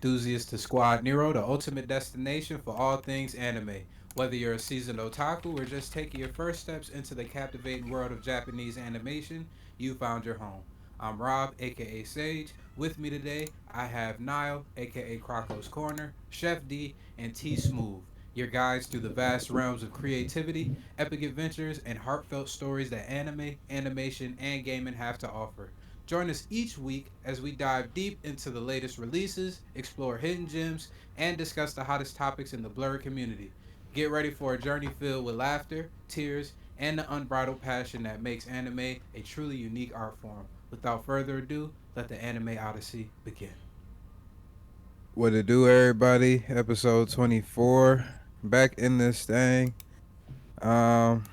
enthusiasts to Squad Nero, the ultimate destination for all things anime. Whether you're a seasoned otaku or just taking your first steps into the captivating world of Japanese animation, you found your home. I'm Rob, aka Sage. With me today, I have Niall, aka Crocco's Corner, Chef D, and T Smooth, your guides through the vast realms of creativity, epic adventures, and heartfelt stories that anime, animation, and gaming have to offer. Join us each week as we dive deep into the latest releases, explore hidden gems, and discuss the hottest topics in the Blurred community. Get ready for a journey filled with laughter, tears, and the unbridled passion that makes anime a truly unique art form. Without further ado, let the Anime Odyssey begin. What it do, everybody? Episode 24. Back in this thing. Um,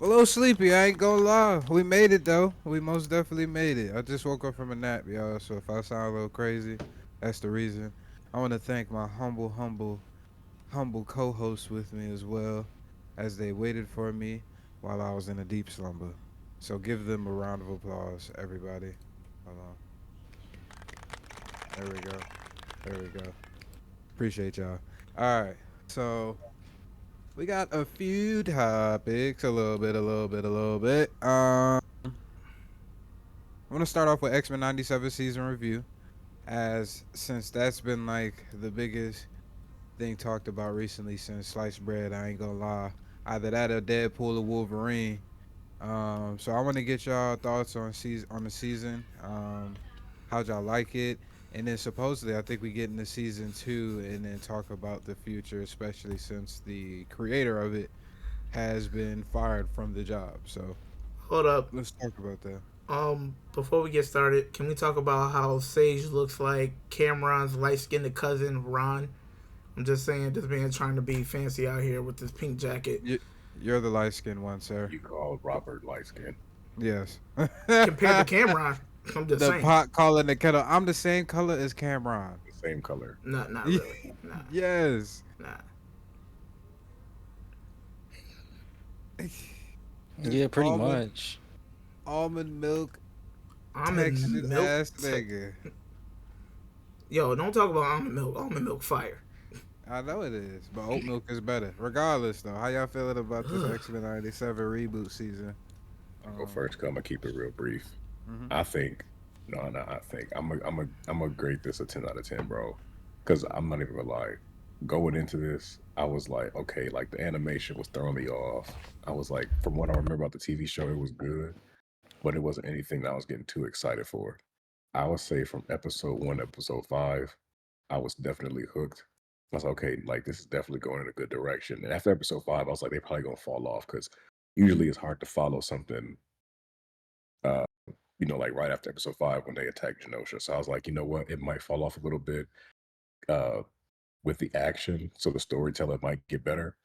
a little sleepy. I ain't gonna lie. We made it though. We most definitely made it. I just woke up from a nap, y'all. So if I sound a little crazy, that's the reason. I want to thank my humble co-hosts with me as well, as they waited for me while I was in a deep slumber. So give them a round of applause, everybody. Hold on. There we go. There we go. Appreciate y'all. All right. So we got a few topics, a little bit. I'm gonna start off with X Men '97 season review, as since that's been like the biggest thing talked about recently since sliced bread. I ain't gonna lie, either that or Deadpool or Wolverine. So I want to get y'all thoughts on the season. How'd y'all like it? And then supposedly, I think we get into season two and then talk about the future, especially since the creator of it has been fired from the job. So Hold up. let's talk about that. Before we get started, can we talk about how Sage looks like Cameron's light-skinned cousin Ron? I'm just saying, this man trying to be fancy out here with this pink jacket. You, you're the light skinned one, sir. You called Robert light skin. Yes. Compared to Cameron, I'm just The saying. pot calling the kettle. I'm the same color as Cameron. The same color. Not really. Nah, Yes. nah. It's Yeah, pretty much. almond milk Almond textured milk. ass nigga. Yo, don't talk about almond milk. Almond milk fire. I know it is, but oat milk is better. Regardless, though, how y'all feeling about this Ugh. X Men '97 reboot season? I'll go first. Cause I'm gonna keep it real brief. Mhm. I think. No, no. I think I'm a grade this a 10 out of 10, bro. Cause I'm not even gonna lie. Going into this, I was like, okay, like the animation was throwing me off. I was like, from what I remember about the TV show, it was good, but it wasn't anything that I was getting too excited for. I would say from episode one, episode five, I was definitely hooked. I was like, okay, like this is definitely going in a good direction. And after episode five, I was like, they're probably gonna fall off because usually it's hard to follow something, uh, like right after episode five when they attack Genosha. So I was like, you know what, it might fall off a little bit uh, with the action, so the storyteller might get better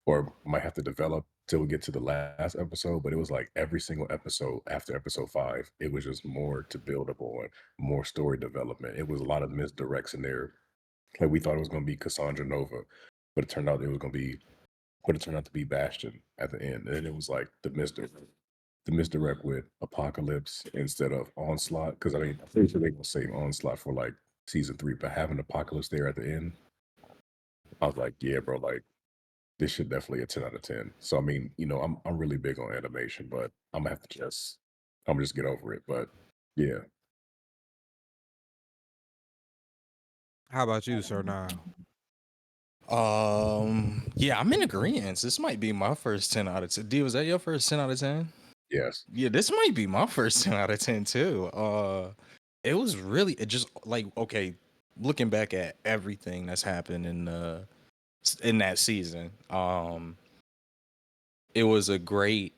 or might have to develop till we get to the last episode. But it was like every single episode after episode five, it was just more to build up on, more story development. It was a lot of misdirects in there. Like we thought it was going to be Cassandra Nova, but it turned out it was going to be, but it turned out to be Bastion at the end. And then it was like the misdirect with Apocalypse instead of Onslaught. Because I mean, I'm pretty sure they will save Onslaught for like season three, but having Apocalypse there at the end, I was like, yeah, bro, like this should definitely a 10 out of 10. So I mean, I'm really big on animation, but I'm just get over it. But yeah, How about you, Sir Nile? Yeah, I'm in agreement. This might be my first 10 out of 10. D, was that your first 10 out of 10? yes. Yeah, this might be my first 10 out of 10 too. It was really it just like okay, looking back at everything that's happened in that season. It was a great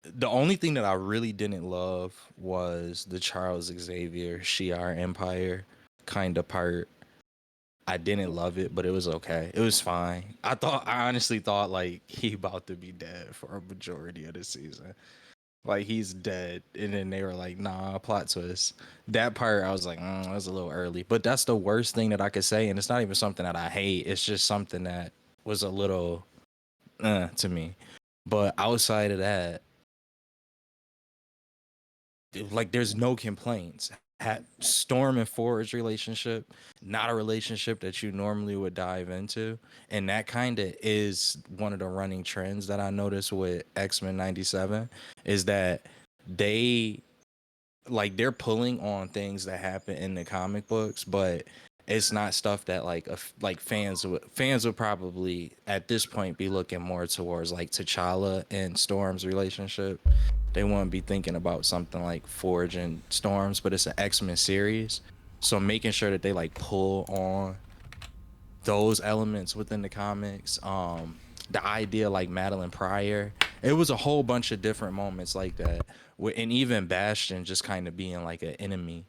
the only thing that I really didn't love was the Charles Xavier Shi'ar Empire kind of part. I didn't love it, but it was okay. It was fine. I honestly thought like he about to be dead for a majority of the season. Like he's dead, and then they were like, "Nah, plot twist." That part, I was like, "That was a little early." But that's the worst thing that I could say, and it's not even something that I hate. It's just something that was a little to me. But outside of that, like, there's no complaints. Storm and Forge relationship, not a relationship that you normally would dive into. And that kind of is one of the running trends that I noticed with X-Men 97 is that they they're pulling on things that happen in the comic books, but it's not stuff that fans would probably at this point be looking more towards like T'Challa and Storm's relationship. They wouldn't be thinking about something like Forge and Storms, but it's an X-Men series. So making sure that they like pull on those elements within the comics. The idea like Madeline Pryor, it was a whole bunch of different moments like that. And even Bastion just kind of being like an enemy.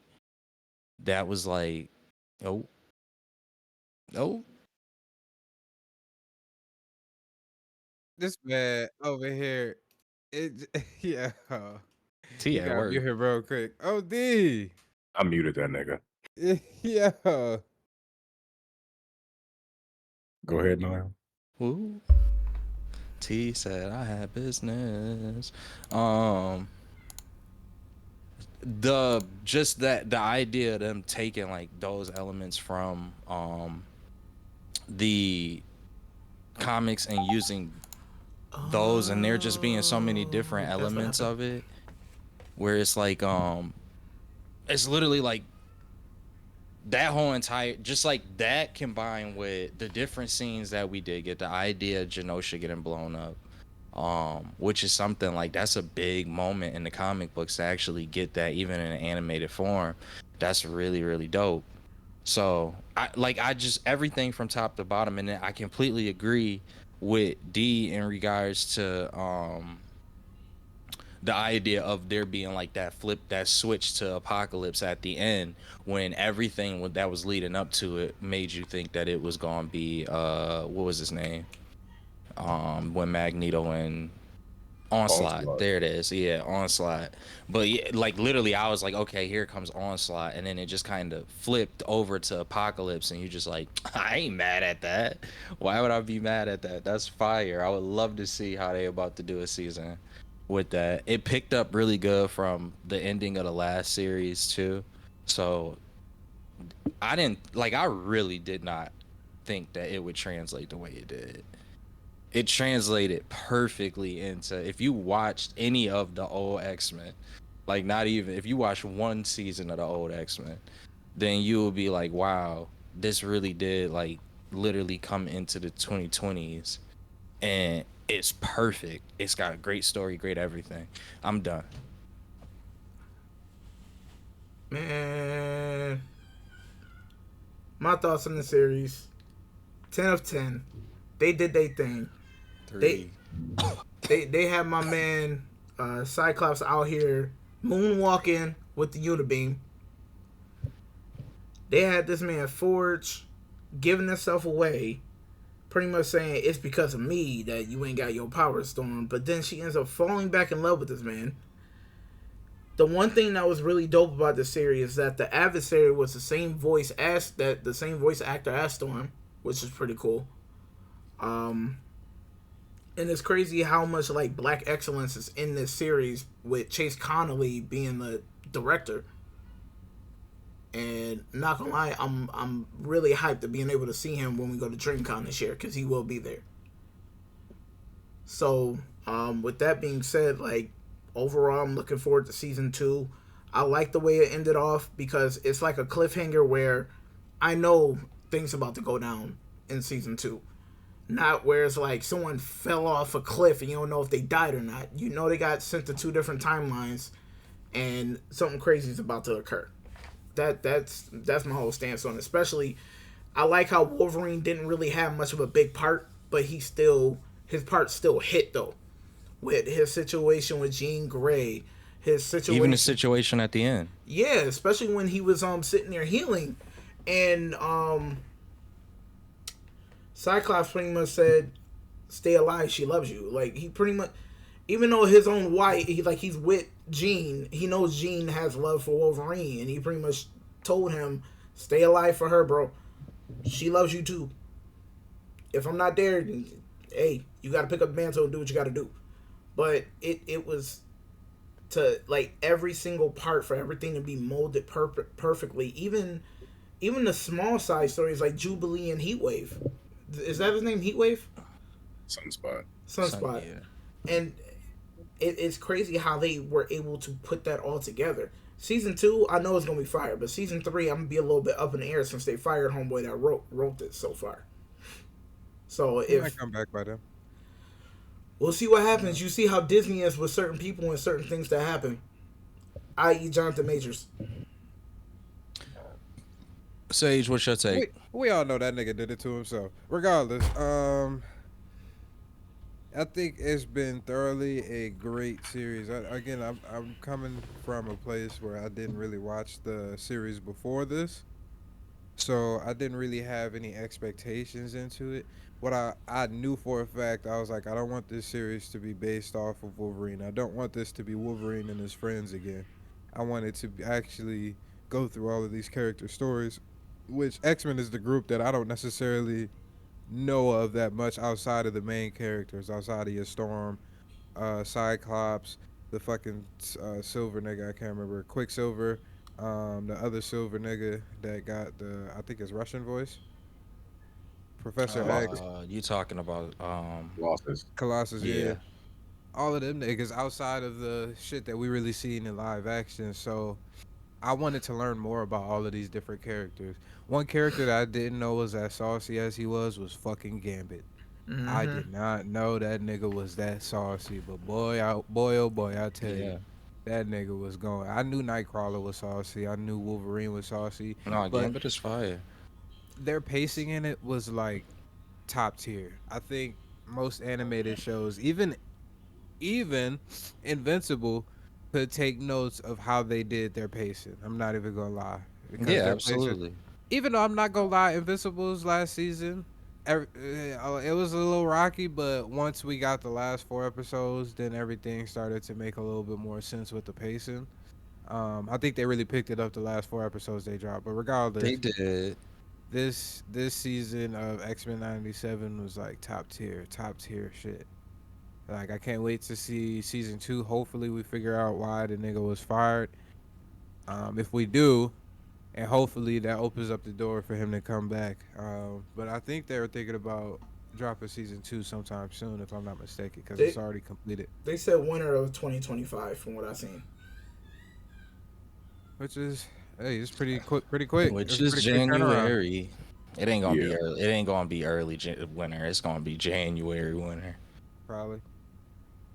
That was like, oh, oh, This man over here, yeah. T You at got work. mute him real quick. OD. I muted that nigga. Yeah. Go ahead, Noel. Ooh. T said I had business. Um, the idea of them taking like those elements from the comics and using those, and there just being so many different That's what elements happened. of it, where it's like it's literally like that whole entire, just like that combined with the different scenes that we did get, the idea of Genosha getting blown up, which is something like that's a big moment in the comic books to actually get that even in an animated form. That's really really dope. So I just everything from top to bottom, and then I completely agree with D in regards to the idea of there being like that flip, that switch to Apocalypse at the end, when everything that was leading up to it made you think that it was gonna be what was his name, when Magneto and Onslaught, Onslaught. there it is, yeah, Onslaught. But yeah, like literally I was like, okay, here comes Onslaught, and then it just kind of flipped over to Apocalypse, and you just like, I ain't mad at that. Why would I be mad at that? That's fire. I would love to see how they about to do a season with that. It picked up really good from the ending of the last series too. So I really did not think that it would translate the way it did. It translated perfectly into, if you watched any of the old X-Men, like not even if you watch one season of the old X-Men, then you will be like, wow, this really did like literally come into the 2020s, and it's perfect. It's got a great story, great everything. I'm done. Man, my thoughts on the series: 10 of 10. They did their thing. They 3. they had my man Cyclops out here moonwalking with the Unibeam. They had this man Forge giving himself away, pretty much saying it's because of me that you ain't got your power storm. But then she ends up falling back in love with this man. The one thing that was really dope about the series is that the adversary was the same voice actor as Storm, which is pretty cool. Um, and it's crazy how much like black excellence is in this series with Chase Connolly being the director. And not gonna lie, I'm really hyped to being able to see him when we go to DreamCon this year because he will be there. So, with that being said, like overall, I'm looking forward to season 2. I like the way it ended off because it's like a cliffhanger where I know things about to go down in season 2. Not where it's like someone fell off a cliff and you don't know if they died or not. You know they got sent to 2 different timelines and something crazy is about to occur. That's my whole stance on it. Especially, I like how Wolverine didn't really have much of a big part, but his part still hit though. With his situation with Jean Grey, his Even the situation, situation at the end. yeah, especially when he was sitting there healing, and Cyclops pretty much said, "Stay alive, she loves you." Like he pretty much, even though his own wife, he's with Jean, he knows Jean has love for Wolverine, and he pretty much told him, "Stay alive for her, bro. She loves you too. If I'm not there, hey, you got to pick up the mantle and do what you got to do." But it was to like every single part for everything to be molded perfectly. Even the small side stories like Jubilee and Heatwave. Is that his name? Heatwave, Sunspot. Son, Sunspot, yeah. and it's crazy how they were able to put that all together. Season 2, I know it's gonna be fire, but season 3, I'm gonna be a little bit up in the air since they fired homeboy that wrote this so far. So He might if come back by then. we'll see what happens, you see how Disney is with certain people and certain things that happen, i.e., Jonathan Majors. Sage, what's your take? We all know that nigga did it to himself. Regardless, I think it's been thoroughly a great series. Again, I'm coming from a place where I didn't really watch the series before this, so I didn't really have any expectations into it. What I knew for a fact, I was like, I don't want this series to be based off of Wolverine. I don't want this to be Wolverine and his friends again. I want it to actually go through all of these character stories, which X-Men is the group that I don't necessarily know of that much outside of the main characters, outside of your Storm, Cyclops, the fucking silver nigga, I can't remember, Quicksilver, the other silver nigga that got the, I think it's Russian voice, Professor X, Losses. You talking about Losses. Colossus, yeah. yeah. All of them niggas outside of the shit that we really seen in live action. So I wanted to learn more about all of these different characters. One character that I didn't know was as saucy as he was fucking Gambit. I Mm-hmm. did not know that nigga was that saucy, but boy, oh boy, I tell you, Yeah. that nigga was going. I knew Nightcrawler was saucy. I knew Wolverine was saucy, No, but Gambit is fire. their pacing in it was like top tier. I think most animated shows, even Invincible, could take notes of how they did their pacing. I'm not even gonna lie, because Yeah, their pacing, absolutely. even though I'm not gonna lie, Invincible's last season, it was a little rocky, but once we got the last 4 episodes, then everything started to make a little bit more sense with the pacing. I think they really picked it up the last 4 episodes they dropped. But They regardless, did. this season of X-Men '97 was like top tier shit. Like I can't wait to see season 2. Hopefully we figure out why the nigga was fired. If we do, and hopefully that opens up the door for him to come back. But I think they were thinking about dropping season 2 sometime soon, if I'm not mistaken, because it's They already completed. they said winter of 2025 from what I seen. Which is, hey, it's pretty quick. Pretty quick. Which It's a is pretty quick turnaround, January. It ain't gonna Yeah. be early. It ain't gonna be early winter. It's gonna be January winter. probably.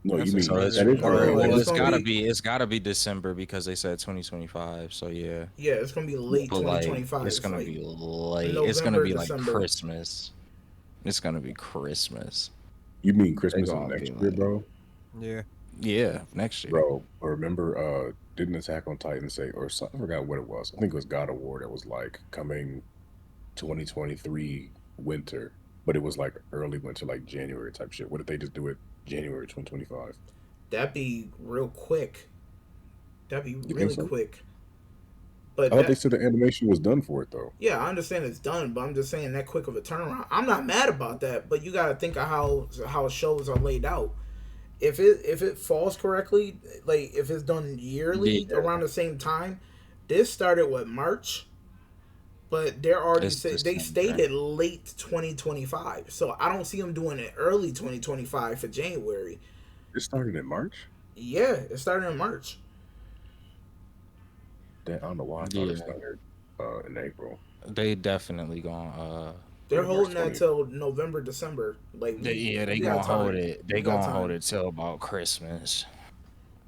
No, you That's So mean another it's that is reason. gonna or be No, well, it's late. gonna be it's gotta be December because they said 2025. So yeah, yeah, it's gonna be late but like 2025. it's It's gonna like be late. It's gonna November, be like December. Christmas. It's gonna be Christmas. You mean They Christmas of gonna be next year, like bro? Yeah. yeah next year. Bro, remember didn't Attack on Titan say or something, I forgot what it was. I think it was God of War that was like coming 2023 winter, but it was like early winter, like January type shit. What if they just do it January 2025? That'd be real quick. That'd be You think really so? quick. I But thought they that said the animation was done for it though. yeah, I understand it's done, but I'm just saying that quick of a turnaround. I'm not mad about that, but you got to think of how shows are laid out. If it falls correctly, like if it's done Yeah, yearly around the same time, this started with March, but they're already it's they December. stated late 2025. So I don't see them doing it early 2025 for January. It started in March. Yeah, it started in March. I don't know why I thought it Yeah, started in April. they definitely gonna They're Yeah, March holding that 20th. till November, December. Like they we got gonna hold time. it. They We got gonna hold time. it till about Christmas.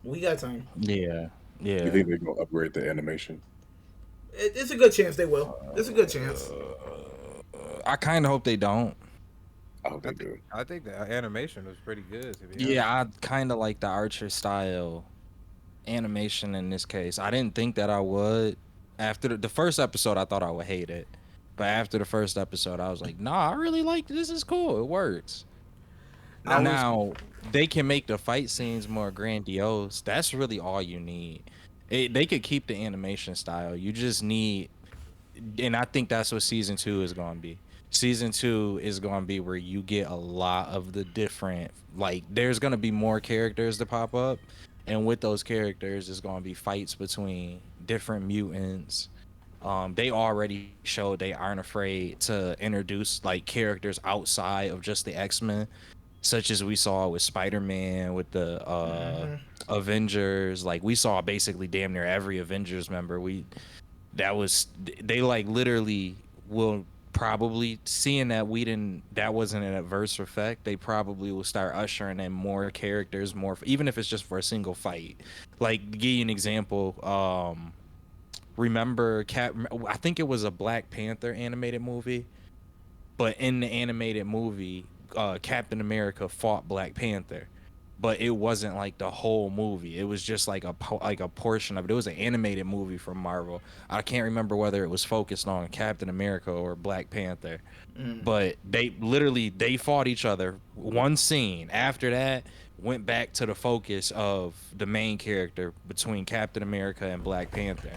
We got time. Yeah, You yeah. think they're gonna upgrade the animation? It's a good chance they will. It's a good chance. I kind of hope they don't. I hope I they think do. I think the animation was pretty good, to be honest. Yeah, I kind of like the Archer style animation in this case. I didn't think that I would. After the first episode, I thought I would hate it. But after the first episode, I was like, nah, I really like this. This is cool. It works. I Now, was Now, they can make the fight scenes more grandiose. That's really all you need. They could keep the animation style. You just need, and I think that's what season 2 is going to be. Season 2 is going to be where you get a lot of the different, like, there's going to be more characters to pop up, And with those characters, it's going to be fights between different mutants. They already showed they aren't afraid to introduce like characters outside of just the X-Men, such as we saw with Spider-Man, with the Avengers. Like we saw basically damn near every Avengers member. That was they like literally will probably seeing that we didn't that wasn't an adverse effect. They probably will start ushering in more characters, more even if it's just for a single fight. Like to give you an example, remember Cap? I think it was a Black Panther animated movie, but in the animated movie, Captain America fought Black Panther, but it wasn't like the whole movie. It was just like like a portion of it. It was an animated movie from Marvel. I can't remember whether it was focused on Captain America or Black Panther, but they literally they fought each other one scene. After that, went back to the focus of the main character between Captain America and Black Panther.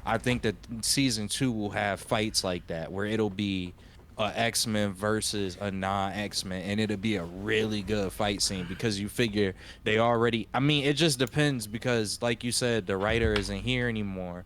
I think that season 2 will have fights like that where it'll be a X-Men versus a non-X-Men, and it'll be a really good fight scene because you figure they already, I mean, it just depends because like you said, the writer isn't here anymore.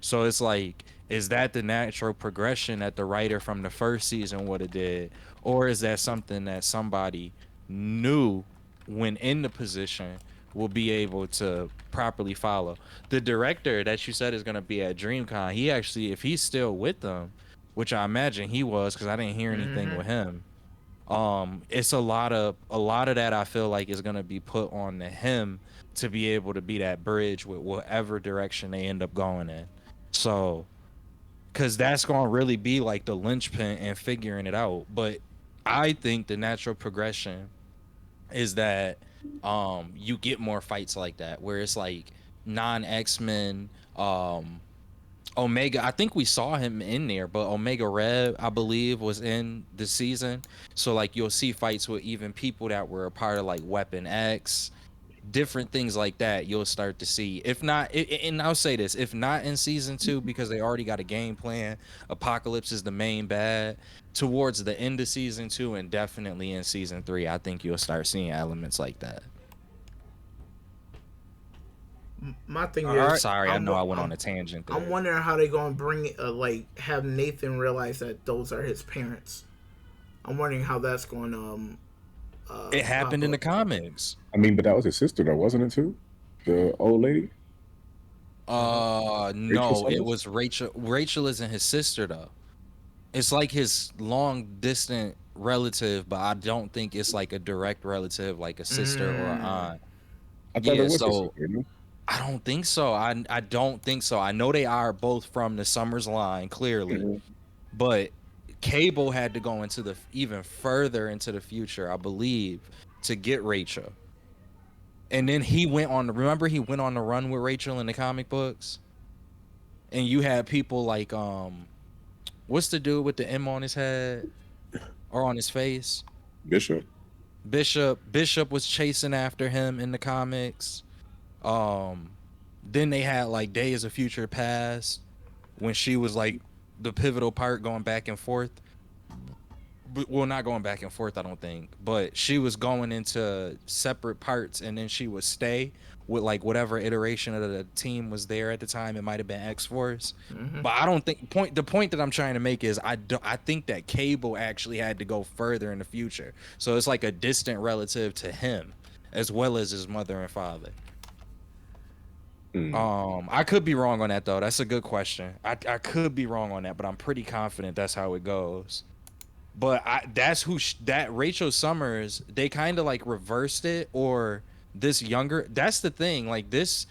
So it's like, is that the natural progression that the writer from the first season would have did, or is that something that somebody new when in the position will be able to properly follow? The director that you said is going to be at DreamCon, he actually, if he's still with them, which I imagine he was because I didn't hear anything with him. It's a lot of that I feel like is gonna be put on to him to be able to be that bridge with whatever direction they end up going in. So, because that's gonna really be like the linchpin and figuring it out. But I think the natural progression is that you get more fights like that where it's like non X-Men Omega. I think we saw him in there, but Omega Red, I believe, was in the season. So like you'll see fights with even people that were a part of like Weapon X, different things like that. You'll start to see. If not, and I'll say this: if not in season 2, because they already got a game plan, Apocalypse is the main bad. Towards the end of season 2, and definitely in season 3, I think you'll start seeing elements like that. My thing All right. is, Sorry, I know I went on a tangent I'm there. wondering how they gonna bring like have Nathan realize that those are his parents. I'm wondering how that's going to It pop happened in up. the comics. I mean, but that was his sister, though, wasn't it too? The old lady, Rachel No, it Summers. was Rachel. Rachel isn't his sister though. It's like his long distant relative, but I don't think it's like a direct relative, like a sister or an Mm, aunt. I thought it Yeah, was his so sister. You know? I don't think so. I don't think so. I know they are both from the Summers line, clearly, Mhm. but Cable had to go into the even further into the future, I believe, to get Rachel. And then he went on. Remember, he went on the run with Rachel in the comic books, and you had people like what's the dude with the M on his head or on his face? Bishop. Bishop was chasing after him in the comics. Um then they had like Days of Future Past when she was like the pivotal part going back and forth. Well, not going back and forth, I don't think, but she was going into separate parts and then she would stay with like whatever iteration of the team was there at the time. It might have been X Force, but I don't think the point that I'm trying to make is I think that Cable actually had to go further in the future, so it's like a distant relative to him as well as his mother and father. Mm. I could be wrong on that though. That's a good question. I could be wrong on that, but I'm pretty confident that's how it goes. But that's that Rachel Summers. They kind of like reversed it, or this younger. That's the thing. Like this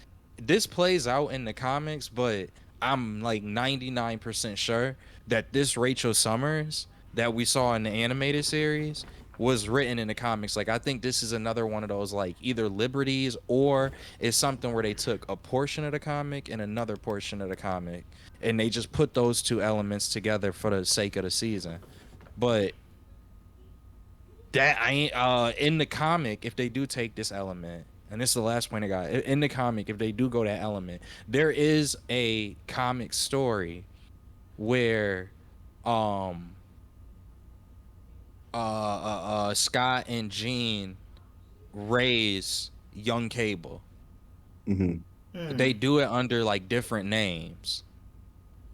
plays out in the comics, but I'm like 99% sure that this Rachel Summers that we saw in the animated series was written in the comics. Like I think this is another one of those like either liberties or it's something where they took a portion of the comic and another portion of the comic and they just put those two elements together for the sake of the season. But that I ain't in the comic, if they do take this element, and this is the last point I got. In the comic, if they do go that element, there is a comic story where um Scott and Jean raise young Cable. Hmm. They do it under like different names.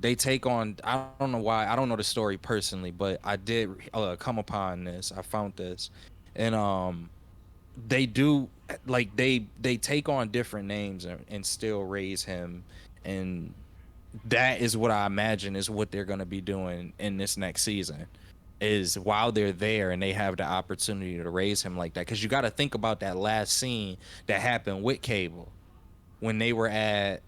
They take on, I don't know why, I don't know the story personally, but I did come upon this. I found this. And they do, like they take on different names and still raise him, and that is what I imagine is what they're going to be doing in this next season, is while they're there and they have the opportunity to raise him like that. Because you got to think about that last scene that happened with Cable when they were at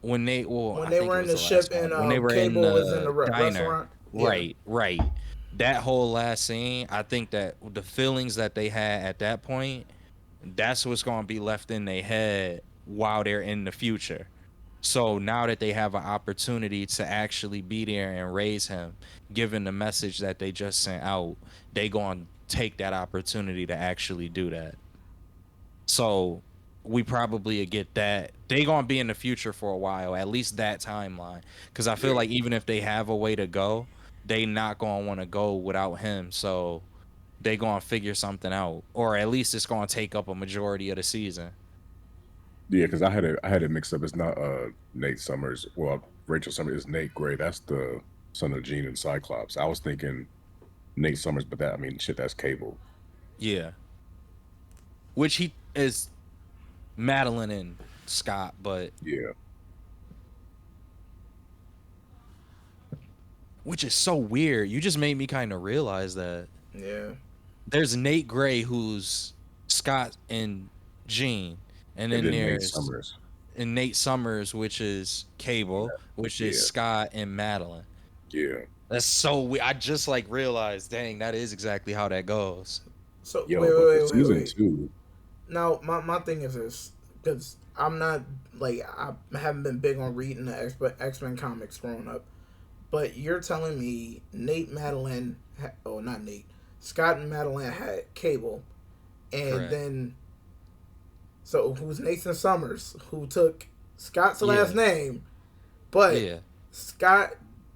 when they, well, When I they think were it in was the the last ship one and when they were in Cable was in the the diner. restaurant. Yeah. Right. That whole last scene, I think that the feelings that they had at that point, that's what's going to be left in their head while they're in the future. So now that they have an opportunity to actually be there and raise him, given the message that they just sent out, they going to take that opportunity to actually do that. So we probably get that. They gonna be in the future for a while, at least that timeline. Because I feel Yeah. like even if they have a way to go, they not gonna want to go without him. So they gonna figure something out, or at least it's gonna take up a majority of the season. Yeah, because I had it mixed up. It's not Nate Summers. Well, Rachel Summers is Nate Gray. That's the son of Gene and Cyclops. I was thinking Nate Summers, but that, I mean, shit, that's Cable. Yeah, which he is Madeline and Scott, but Yeah. which is so weird. You just made me kind of realize that Yeah. there's Nate Gray who's Scott and Gene, and And then then Nate there's Summers. and Nate Summers, which is Cable, which is Yeah. Scott and Madeline. Yeah. That's so weird. I just like realized, dang, that is exactly how that goes. So Yo, but for season wait. two, Now my thing is this, because I'm not like I haven't been big on reading the X Men comics growing up, but you're telling me Nate Madeline, oh not Nate, Scott and Madeline had Cable, and Correct. then so who's Nathan Summers who took Scott's last Yeah. name, but Yeah. Scott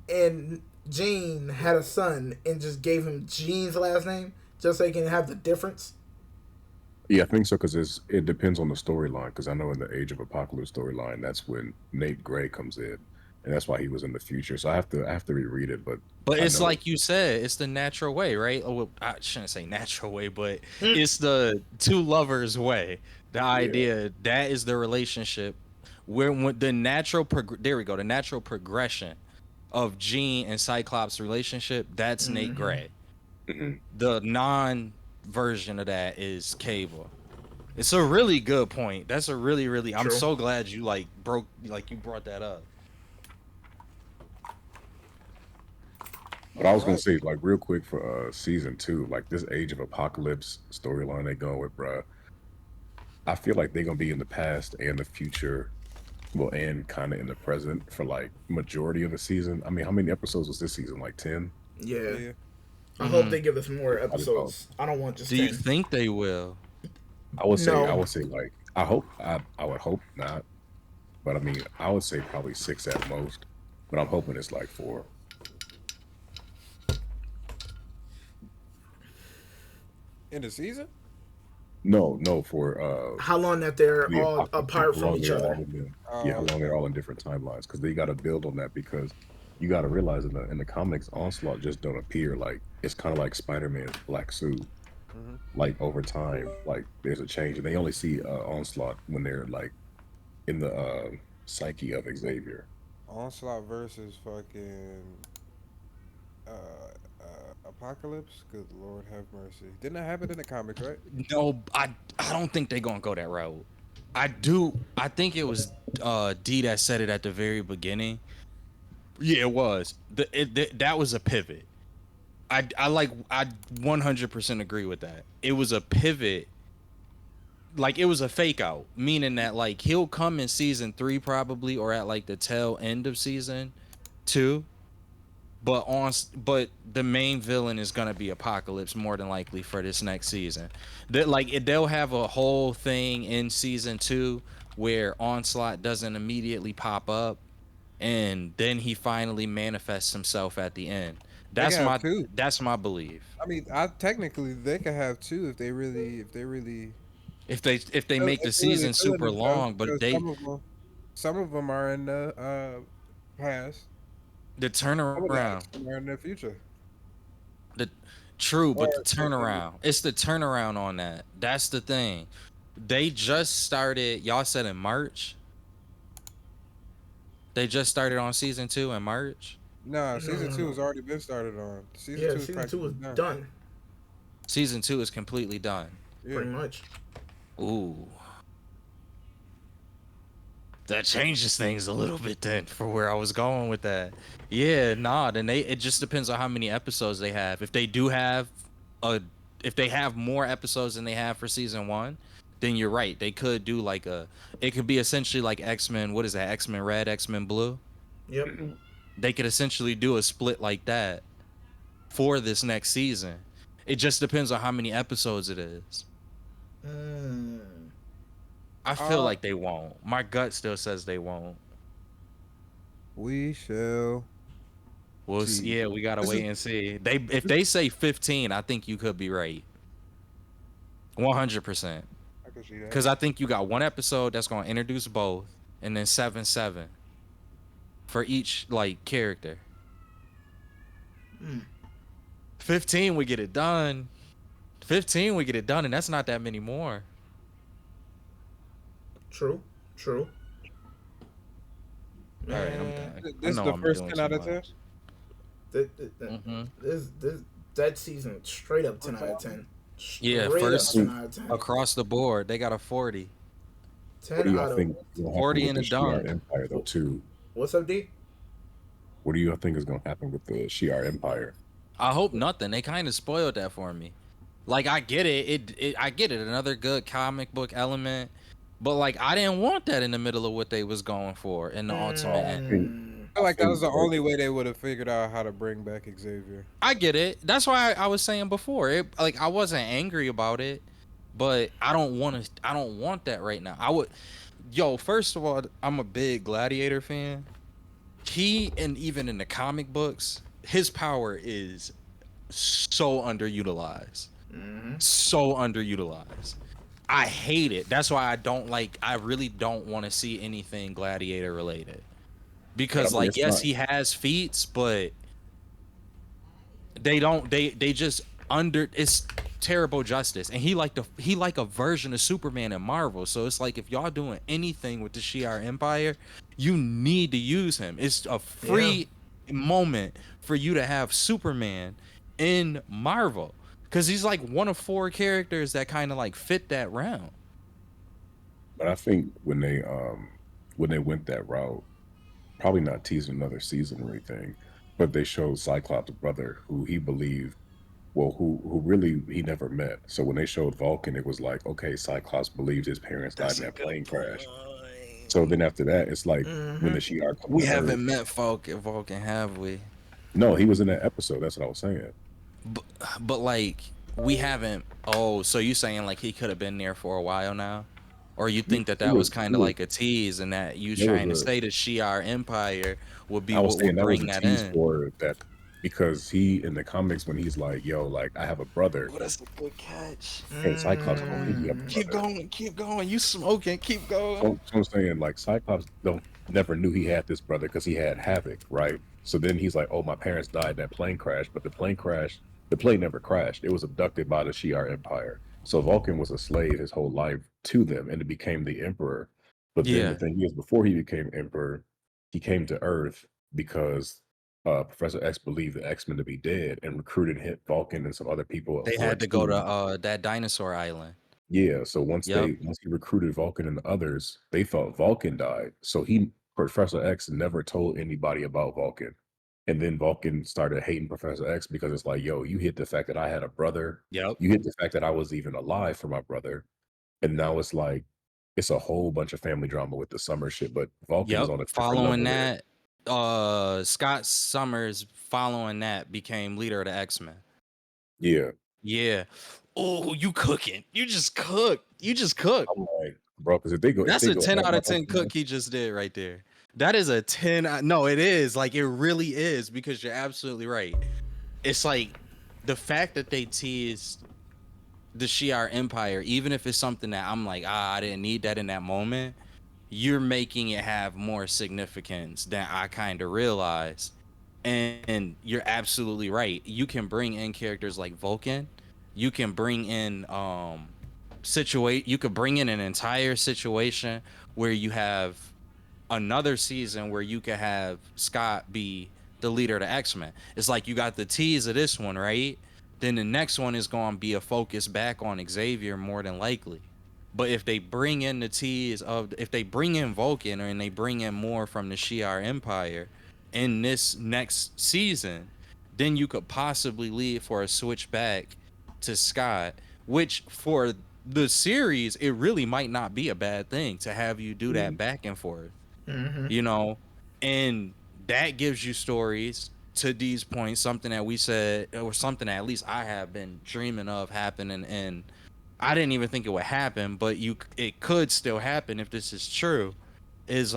and Gene had a son and just gave him Gene's last name just so he can have the difference. yeah, I think so because it depends on the storyline. Because I know in the Age of Apocalypse storyline, that's when Nate Gray comes in, and that's why he was in the future. So I have to reread it, but But I it's know, like you said, it's the natural way, right? Oh, well, I shouldn't say natural way, but Hmm. it's the two lovers way. The yeah, idea that is the relationship where when the natural there we go, the natural progression of Gene and Cyclops relationship, that's Nate Gray. mhm. The non version of that is Cable. It's a really good point. That's a really I'm True. so glad you like you brought that up. But I All was gonna right. say, like, real quick for season two, like this Age of Apocalypse storyline they going with, bruh. I feel like they're gonna be in the past and the future, well, and kind of in the present for like majority of the season. I mean, how many episodes was this season? Like 10? Yeah. Yeah. I hope Hmm. they give us more Probably about. episodes. I don't want just Do you 10. think they will? I No. would say like, I would hope not, but I mean, I would say probably six at most. But I'm hoping it's like four. In the season? No, no, for How long that they're the all apocalypse, like apart how from long each they're all other. in the, yeah, how Oh, long okay. they're all in different timelines because they got to build on that because you got to realize in the comics, Onslaught just don't appear like it's kind of like Spider-Man's black suit. Hmm. Like over time, like there's a change, and they only see Onslaught when they're like in the psyche of Xavier. Onslaught versus fucking Apocalypse. Good Lord, have mercy. Didn't that happen in the comics, right? No, I don't think they're gonna go that route. I do. I think it was D that said it at the very beginning. Yeah, it was. That was a pivot. I 100% agree with that. It was a pivot. Like it was a fake out, meaning that like he'll come in season 3 probably or at like the tail end of season 2, but the main villain is gonna be Apocalypse more than likely for this next season. That like they'll have a whole thing in season 2 where Onslaught doesn't immediately pop up, and then he finally manifests himself at the end. They can That's have my two. that's my belief. I mean, I technically they could have two if they really If they make the If they really season feeling super themselves, long, but because they some of them are in the past. the Some of the turnaround. X-Men are in the future. The true, Or but the turnaround. It's the turnaround on that. That's the thing. They just started. Y'all said in March. They just started on season 2 in March. nah, No, season no, two no. has already been started on. Season Yeah, two is season two practically was done. done, Season 2 is completely done. Yeah. pretty much. Ooh, that changes things a little bit then for where I was going with that. Yeah, nah. Then it just depends on how many episodes they have. If they do have a, if they have more episodes than they have for season 1, then you're right. They could do like a. It could be essentially like X-Men. What is that? X-Men Red, X-Men Blue. Yep. They could essentially do a split like that for this next season. It just depends on how many episodes it is. Mm, I feel Uh, like they won't. My gut still says they won't. we shall Well, see. yeah, we gotta This is wait and see. They if this, they say 15, I think you could be right, 100%. I can see that. Because I think you got one episode that's gonna introduce both, and then 7 for each like character. 15, we get it done. 15, we get it done, and that's not that many more. true. True. All right, I'm Man, done. I This is know the I'm first doing 10 too out of 10. much. th- Hmm. this that season straight up 10 out of 10. Yeah, Straight up first 10 out of 10. across the board, they got a 40. What Ten do y'all out of think is gonna happen 40 with in the the Shi'ar dunk. Empire though too? What's up, D? What do you think is gonna happen with the Shi'ar Empire? I hope nothing. They kind of spoiled that for me. Like I get it. I get it. Another good comic book element. But like I didn't want that in the middle of what they was going for in the ultimate I end. think Mm, I feel I like that think was the that only way they would have figured out how to bring back Xavier. I get it. That's why I was saying before. Like I wasn't angry about it, but I don't want to. I don't want that right now. I would. Yo, first of all, I'm a big Gladiator fan. He and even in the comic books, his power is so underutilized. So underutilized. I hate it. That's why I don't like. I really don't want to see anything Gladiator related but I because, mean like, it's yes, not he has feats, but they don't. They just under. It's terrible justice, and he like a version of Superman in Marvel. So it's like if y'all doing anything with the Shi'ar Empire, you need to use him. It's a yeah. free moment for you to have Superman in Marvel because he's like one of 4 characters that kind of like fit that round. but I think when they went that route, probably not teasing another season or anything, but they showed Cyclops' brother who he believed well who really he never met. So when they showed Vulcan, it was like, okay, Cyclops believed his parents died That's in a that good plane point. crash. So then after that, it's like when Mm-hmm. the Shi'ar come We to Earth. haven't met Vulcan, have we? No, he was in that episode. That's what I was saying. But, but like we haven't. Oh, so you saying like he could have been there for a while now, or you Yeah, think that he that was was kind he of was like a tease, and that you there was trying to a say the Shi'ar Empire would be I was what saying would that was bring a that tease in? for that because he in the comics when he's like, yo, like I have a brother, Oh, that's a good catch. and Cyclops Keep don't going, think you have Mm, a keep brother. going, keep going. You smoking? Keep going. So I'm saying like Cyclops don't never knew he had this brother because he had Havoc, right? So then he's like, oh, my parents died in that plane crash, but the plane never crashed. It was abducted by the Shi'ar Empire. So Vulcan was a slave his whole life to them, and it became the Emperor. But then the Yeah, thing is, before he became Emperor, he came to Earth because Professor X believed the X-Men to be dead and recruited him, Vulcan and some other people they for a had to go to team. that dinosaur island. Yeah, so Yep, once he recruited Vulcan and the others, they thought Vulcan died. So he Professor X never told anybody about Vulcan. And then Vulcan started hating Professor X because it's like, yo, you hit the fact that I had a brother. yep, You hit the fact that I was even alive for my brother. And now it's like it's a whole bunch of family drama with the summer shit. But Vulcan is yep. on a different Following level there. that, Scott Summers following that became leader of the X-Men. Yeah. Yeah. Oh, you cooking. You just cooked. You just cooked. I'm like, bro, because if That's they a go 10 that out of route, 10 man, cook he just did right there. That is a 10. No, it is. Like, it really is because you're absolutely right. It's like the fact that they teased the Shi'ar Empire, even if it's something that I'm like, I didn't need that in that moment, you're making it have more significance than I kind of realized. And you're absolutely right. You can bring in characters like Vulcan. You can bring in you could bring in an entire situation where you have another season where you could have Scott be the leader of the X-Men. It's like you got the tease of this one, right? Then the next one is going to be a focus back on Xavier more than likely. But if they bring in the tease of, if they bring in Vulcan and they bring in more from the Shi'ar Empire in this next season, then you could possibly lead for a switch back to Scott, which for the series, it really might not be a bad thing to have you do that back and forth, Mm-hmm. you know, and that gives you stories to these points, something that we said, or something that at least I have been dreaming of happening, and I didn't even think it would happen, but it could still happen if this is true, is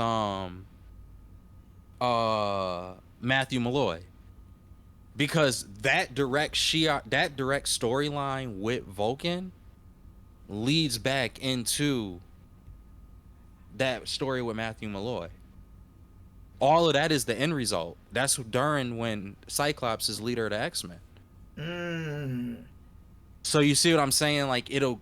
Matthew Malloy, because that direct storyline with Vulcan leads back into that story with Matthew Malloy. All of that is the end result. That's during when Cyclops is leader of the X-Men. Mm. So you see what I'm saying? Like it'll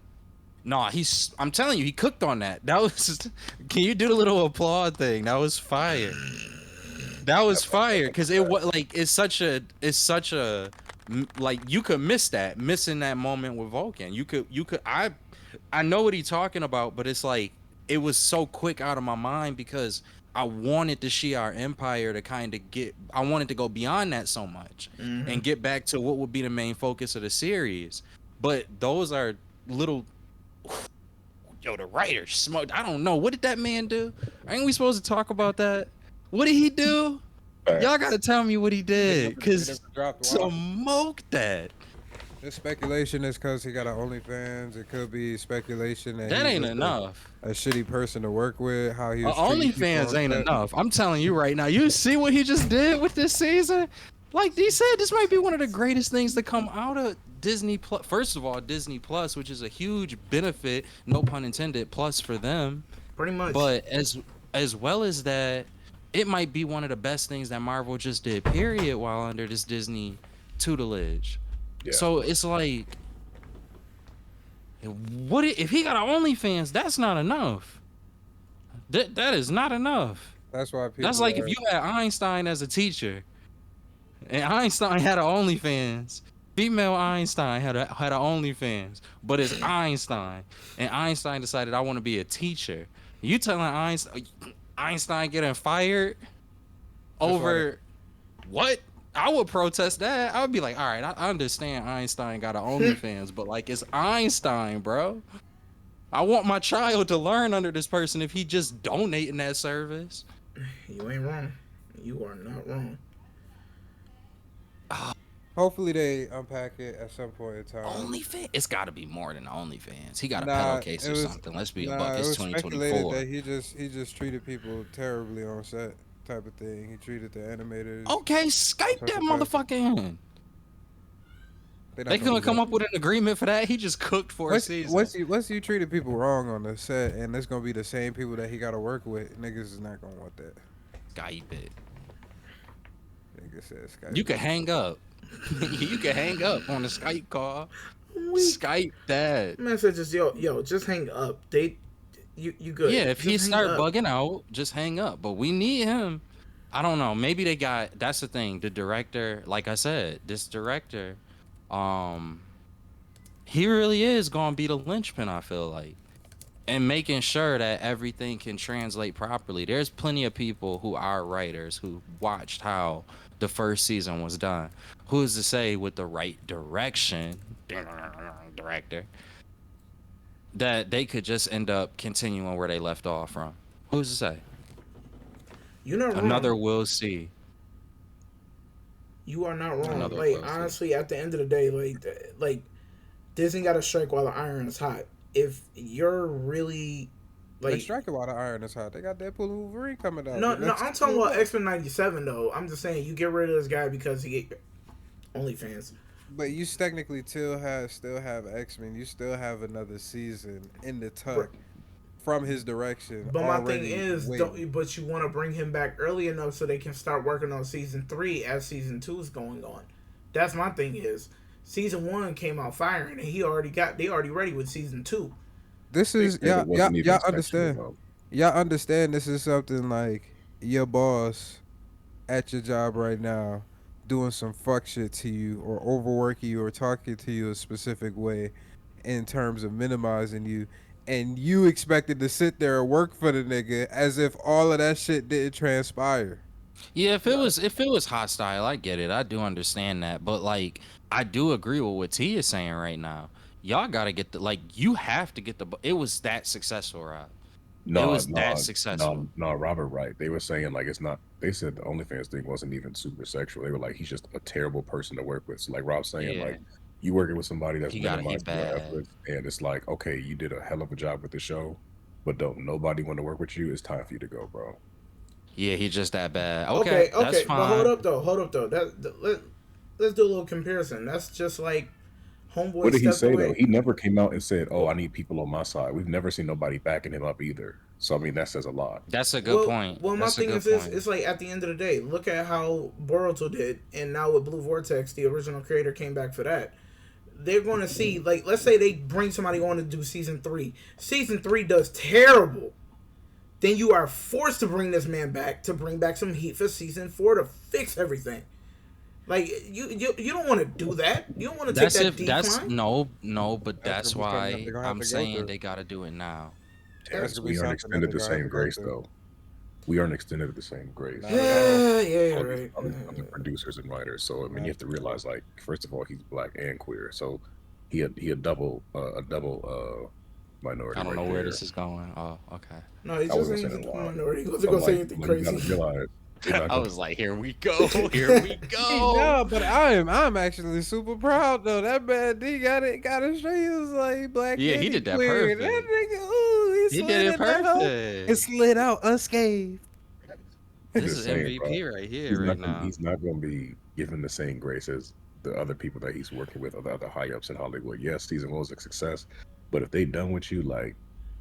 Nah, I'm telling you, he cooked on that. That was can you do the little applaud thing? That was fire. That was fire because it was like it's such a like you could missing that moment with Vulcan. You could I know what he's talking about, but it's like it was so quick out of my mind because I wanted the Shi'ar Empire to kind of I wanted to go beyond that so much Mm-hmm. and get back to what would be the main focus of the series. But those are little, yo, the writer smoked. I don't know. What did that man do? Ain't we supposed to talk about that? What did he do? Y'all gotta tell me what he They did, never cause dropped one. smoke that. The speculation is because he got an OnlyFans. It could be speculation that That he's ain't just enough. a shitty person to work with. How he was treating people OnlyFans on ain't set. enough. I'm telling you right now. You see what he just did with this season? Like D said, this might be one of the greatest things to come out of Disney Plus. First of all, Disney Plus, which is a huge benefit, no pun intended, plus for them. Pretty much. But as well as that, it might be one of the best things that Marvel just did. Period. While under this Disney tutelage, Yeah. so it's like, if he got an OnlyFans? That's not enough. That is not enough. That's why That's people like if are. you had Einstein as a teacher, and Einstein had an OnlyFans. Female Einstein had a OnlyFans, but it's Einstein, and Einstein decided I want to be a teacher. You telling Einstein getting fired That's why over what? I would protest that. I would be like, all right, I understand Einstein got an OnlyFans, but like it's Einstein, bro. I want my child to learn under this person if he just donating that service. You ain't wrong. You are not wrong. Hopefully they unpack it at some point in time. OnlyFans? It's got to be more than OnlyFans. He got a Nah, pedo case it or was something. Let's be a nah. buck. It It's was speculated 2024. that he just treated people terribly on set, type of thing. He treated the animators. Okay, Skype that motherfucker in. They They couldn't come up with an agreement for that. He just cooked for a season. Once you treated people wrong on the set, and it's gonna be the same people that he got to work with, niggas is not gonna want that. Skype it. Nigga said Skype. You can hang up. You can hang up on the Skype call. Skype that. Messages, yo, just hang up. You good? Yeah, if Just he hang start up. bugging out, just hang up. But we need him. I don't know. Maybe they got. That's the thing. The director, like I said, this director, he really is gonna be the linchpin. I feel like, and making sure that everything can translate properly. There's plenty of people who are writers who watched how the first season was done. Who's to say with the right direction, director, that they could just end up continuing where they left off from? Who's to say? You're not wrong. Another will see. You are not wrong. Another Like close, honestly, at the end of the day, like Disney got to strike while the iron is hot. If you're really They like strike a lot of iron is hot. They got Deadpool and Wolverine coming out. no, The no, next I'm talking two about months. X-Men '97 though. I'm just saying you get rid of this guy because he get OnlyFans. But you technically still have X-Men. You still have another season in the tuck from his direction But my thing already is, waiting. but you want to bring him back early enough so they can start working on season 3 as season 2 is going on. That's my thing is, season 1 came out firing and they already ready with season 2. This They is said it wasn't even y'all sexual understand. though. Y'all understand this is something like your boss at your job right now doing some fuck shit to you or overworking you or talking to you a specific way in terms of minimizing you, and you expected to sit there and work for the nigga as if all of that shit didn't transpire. Yeah, if it was hostile, I get it. I do understand that, but like I do agree with what T is saying right now. Y'all gotta get the like you have to get the. It was that successful, Rob. It No, was that no, successful. no, no, Robert, right. They were saying like it's not they said the OnlyFans thing wasn't even super sexual. They were like he's just a terrible person to work with. So like Rob's saying, Yeah, like you working with somebody that's he minimizing your bad. efforts and it's like, okay, you did a hell of a job with the show, but don't nobody want to work with you, it's time for you to go, bro. Yeah, he just that bad. Okay, Okay, that's but hold fine. up though, let's do a little comparison. That's just like What Homeboy did he stepped say though? away. He never came out and said, "Oh, Well, I need people on my side." We've never seen nobody backing him up either. So I mean, that says a lot. That's a good point. My That's a thing good is this: point. it's like at the end of the day, look at how Boruto did, and now with Blue Vortex, the original creator came back for that. They're going to see, like, let's say they bring somebody on to do season 3. Season 3 does terrible. Then you are forced to bring this man back to bring back some heat for season 4 to fix everything. Like you don't want to do that. You don't want to take That's that if that's decline. no, but That's that's gonna be something that why they're gonna have I'm to go saying through. they gotta do it now. That's Terrence, gonna be we aren't something that extended they're the gonna have same to go grace through. though. We aren't extended the same grace Not at all. Yeah, yeah, all you're these right. other producers and writers. So I mean, you Not have to at all. realize, like, first of all, he's black and queer, so he a double minority I don't right know where there. this is going. Oh, okay. No, he's I just wasn't saying saying he's it a loud, minority. He wasn't but gonna say anything like you got to crazy. realize they're not I going. was like, here we go, here we Hey, go. no, but I'm actually super proud though. That man D got it straight. He was like black Yeah, and he he did that queer. That perfect. nigga, ooh, he He did slid it in that hole and perfect. slid out unscathed. I'm This just is saying, bro. MVP right here, right now. He's not going to be given the same grace as the other people that he's working with, or the other high ups in Hollywood. Yes, season one was a success, but if they done with you, like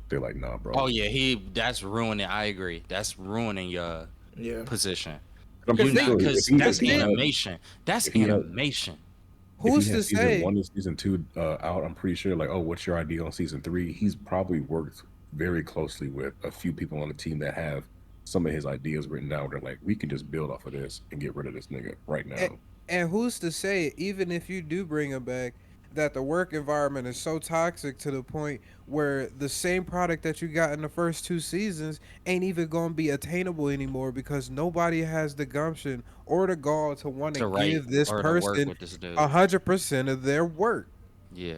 they're like, nah, Oh bro. yeah, that's ruining. I agree. That's ruining your Yeah. position. I'm You Because pretty not sure because if that's he animation. That's if he had animation. if he who's had to season say one and season two out, I'm pretty sure like, oh, what's your idea on season three? He's probably worked very closely with a few people on the team that have some of his ideas written down. They're like, we can just build off of this and get rid of this nigga right a- now. and who's to say even if you do bring him back that the work environment is so toxic to the point where the same product that you got in the first 2 seasons ain't even going to be attainable anymore because nobody has the gumption or the gall to want to To write give this or to work person with this dude. 100% of their Yeah.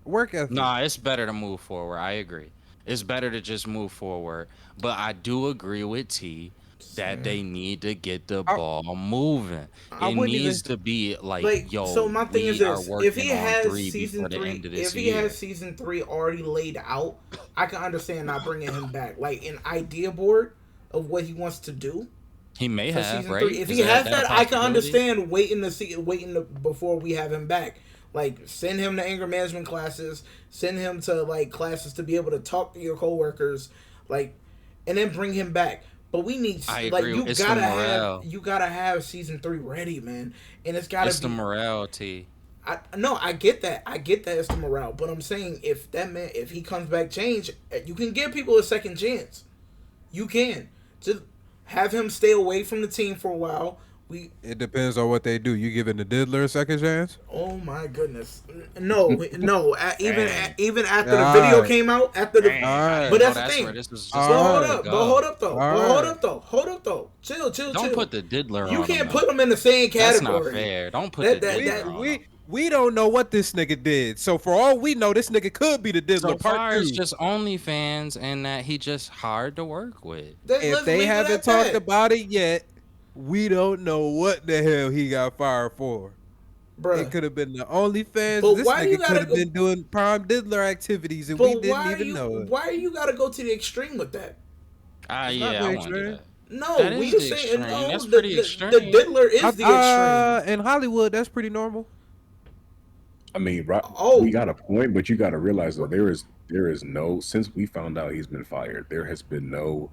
work ethic. Nah, it's better to move forward. I agree. It's better to just move forward. But I do agree with T that Same. they need to get the I, ball moving. I It wouldn't even needs to be like, Like, so yo, my thing is we are this: working on 3 before the end of if this he has year. season 3 already laid out, I can understand not bringing him back. Like an idea board of what he wants to do He may for have, season 3. right? If Is he that has that a that, I can possibility? understand before we have him back. Like, send him to anger management classes, send him to like classes to be able to talk to your coworkers, like, and then bring him back. But we need, I like, agree. It's the morale. you gotta have season 3 ready, man, and it's gotta It's the be. morale, T. No, I get that. I get that it's the morale, but I'm saying if that man, if he comes back changed, you can give people a second chance. You can just have him stay away from the team for a while. We, it depends on what they do. You giving the diddler a second chance? oh my goodness, no, no. Dang. Even after the All video right. came out, after the, Dang. I All didn't but right. know that's the that's where thing. this was just But All about hold to right. up, but hold go. up though, All but hold right. up though, hold up though. Chill, chill, Don't chill. put the diddler You on him can't put though. them in the same That's not category. fair. Don't put the That We diddler that on him. we we don't know what this nigga did. So for all we know, this nigga could be the diddler So part far, it's two. just OnlyFans and that he just hard to work with. If let's they leave it haven't at talked that, about it yet, we don't know what the hell he got fired for. It bruh. could have been the OnlyFans. But This why do you nigga could gotta have go? been doing prime diddler activities and we But didn't even know it. why you gotta go to the extreme with that? It's not Yeah, I the want to do extreme. that. No, That we is just the saying extreme. no. That's pretty The extreme. diddler is the extreme. In Hollywood, that's pretty normal. I mean, we Oh, got a point, but you got to realize though there is no since we found out he's been fired, there has been no.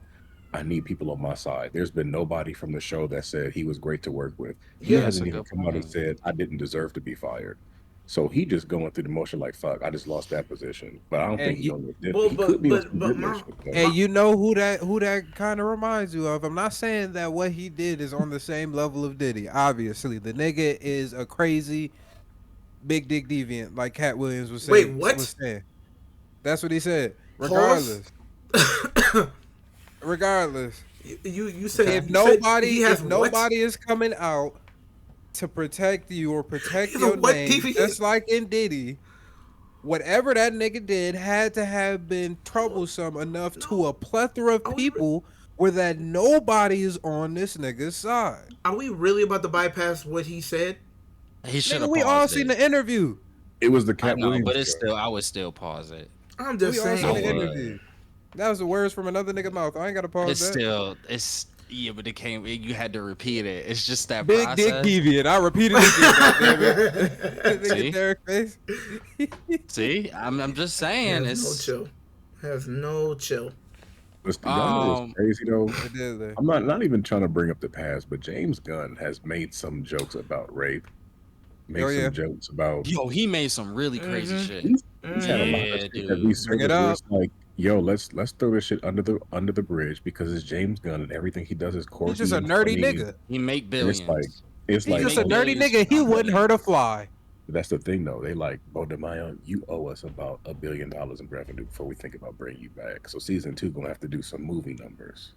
I need people on my side. There's been nobody from the show that said he was great to work with. He yeah. That's a hasn't even good come out and point. said I didn't deserve to be fired. So he just going through the motion like fuck. I just lost that position, but I don't think And he you, on the dip. Well, He could be on some but good my shit and my though. you know who that kind of reminds you of. I'm not saying that what he did is on the same level of Diddy. Obviously, the nigga is a crazy big dick deviant, like Cat Williams wait, what? was saying. That's what he said. Pause. Regardless, You Okay. said he has if what? nobody is coming out to protect you or protect He's a your what name, deviant? just like in Diddy, whatever that nigga did had to have been troublesome enough to No, a plethora of are we people where that nobody is on this nigga's side. are we really about to bypass what he said? He should Nigga, have we all paused seen it. the interview. It was the I Cat know, but Williams it's show. still. I would still pause it. I'm We just all I seen the saying. would. interview. That was the words from another nigga mouth. I ain't gotta pause It's that. still. It's yeah, but it came. You had to repeat it. It's just that Big dick process. deviant. I repeat it again. Goddamn it. Nigga See, Derek face. see. I'm just saying. Has no It's chill. Has no chill. Listen, y'all know what's um. crazy though? It is there. I'm not even trying to bring up the past, but James Gunn has made some jokes about rape, Oh made yeah. some jokes about Yo, he made some really crazy shit. he's had a lot of Yeah, shit that we dude. Bring it surfaced where up. it's like, yo, let's throw this shit under the bridge because it's James Gunn and everything he does is He's just quirky a and nerdy funny, nigga. He make and it's like billions. it's He He's like just a make oh, nerdy billions nigga. He upon wouldn't hurt a billions. fly. that's the thing though. They like Bo DeMaio, you owe us about $1 billion in revenue before we think about bringing you back. So season 2 gonna have to do some movie numbers.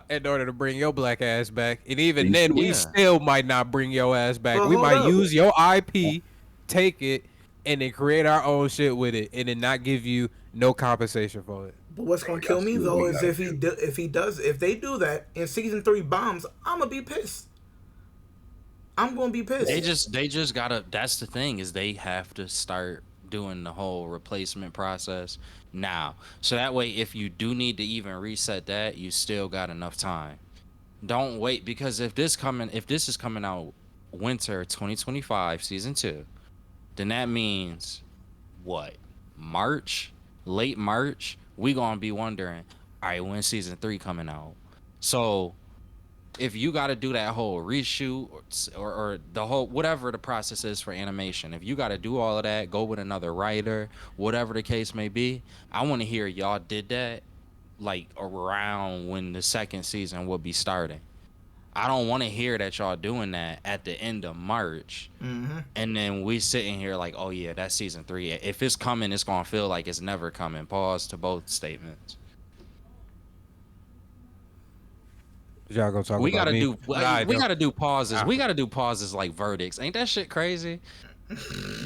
In order to bring your black ass back. And even You then, see? we Yeah. still might not bring your ass back. But We hold might up. use your IP, take it, and then create our own shit with it, and then not give you no compensation for it. But what's Bro, gonna y'all kill me see what though we is gotta do. if they do that in season 3 bombs, I'm gonna be pissed. I'm gonna be They pissed. just gotta. That's the thing is they have to start doing the whole replacement process now. So that way, if you do need to even reset that, you still got enough time. Don't wait because if this is coming out winter 2025 season 2, then that means what? March, late March, we gonna be wondering, all right, when season 3 coming out? So if you got to do that whole reshoot or the whole whatever the process is for animation, if you got to do all of that, go with another writer, whatever the case may be, I want to hear y'all did that like around when the second season will be starting. I don't want to hear that y'all doing that at the end of March. And then we sitting here like, oh yeah, that's season 3. If it's coming, it's gonna feel like it's never coming. Pause to both statements. Y'all gonna talk We about gotta me? do But I we don't. gotta do pauses. We gotta do pauses like verdicts. Ain't that shit crazy?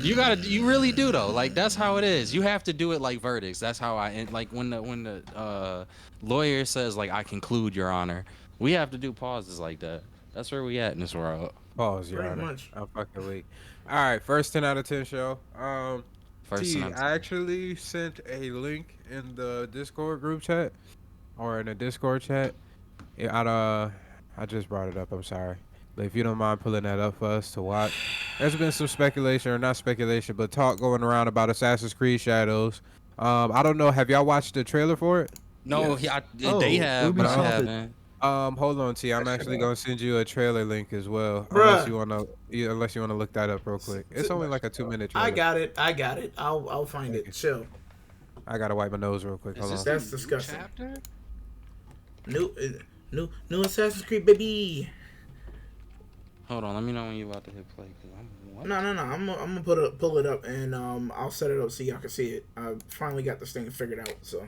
You really do though. Like that's how it is. You have to do it like verdicts. That's how like when the lawyer says like I conclude, Your Honor. We have to do pauses like that. That's where we at in this world. Pause, Your Pretty Honor. much. I'm fucking weak. All right, first 10 out of 10 show. First T, and I actually sent a link in the Discord group chat or in the Discord chat. I just brought it up. I'm sorry. But if you don't mind pulling that up for us to watch, there's been some speculation, or not speculation, but talk going around about Assassin's Creed Shadows. I don't know. Have y'all watched the trailer for it? No, Yes. they have, but I Ubisoft. haven't. Hold on, T. I'm That shit actually out. gonna send you a trailer link as well, Bruh. unless you wanna look that up real quick. It's only like a 2-minute trailer. I got it. I got it. I'll find it. Chill. I gotta wipe my nose real quick. Is Hold this on. That's the new disgusting. chapter? New Assassin's Creed, baby. Hold on, let me know when you about to hit play. 'Cause what? No. I'm gonna pull it up and I'll set it up so y'all can see it. I finally got this thing figured out. So,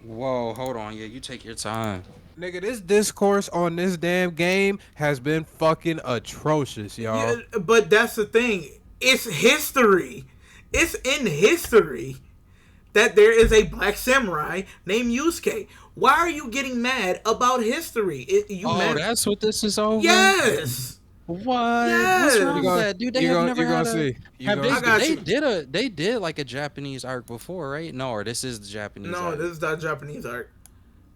Whoa, hold on. Yeah, you take your time. Nigga, this discourse on this damn game has been fucking atrocious, y'all. yeah, but that's the thing. It's history. It's in history that there is a black samurai named Yusuke. Why are you getting mad about history? You Oh, mad? that's what this is over? Yes. What? What's Yes. wrong with that, dude? They have You never gonna had a. see. You Have gonna they? I see. got They you. did a. They did like a Japanese arc before, right? No, or this is the Japanese No, arc. this is not Japanese art.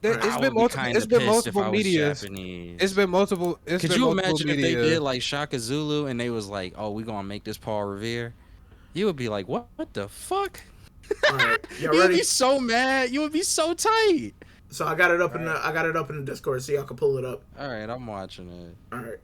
There, All it's right. I been would be multiple. kind It's of been pissed if multiple I was medias. It's Japanese. been multiple. It's Could been you multiple imagine if they media. did like Shaka Zulu and they was like, "Oh, we gonna make this Paul Revere"? You would be like, "What the fuck?" All right. Y'all You would be ready? so mad. You would be so tight. So I got it up in the Discord so y'all can pull it up. All right, I'm watching it. All right.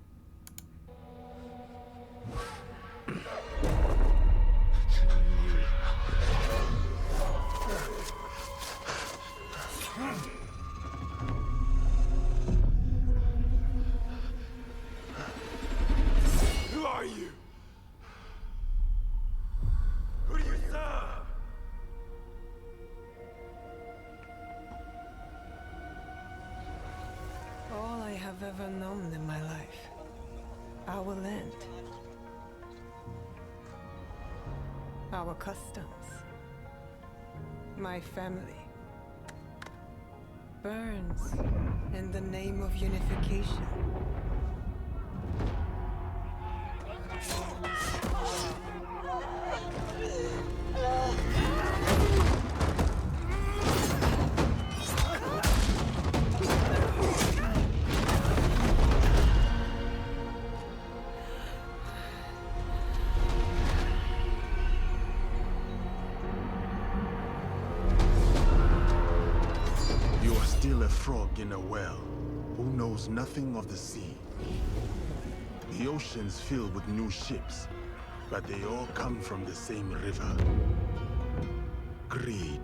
Who are you? Who do you serve? All I have ever known in my life. Our land. Our customs. My family. Burns in the name of unification. You are still a frog in a well, who knows nothing of the sea. The ocean's filled with new ships, but they all come from the same river. Greed.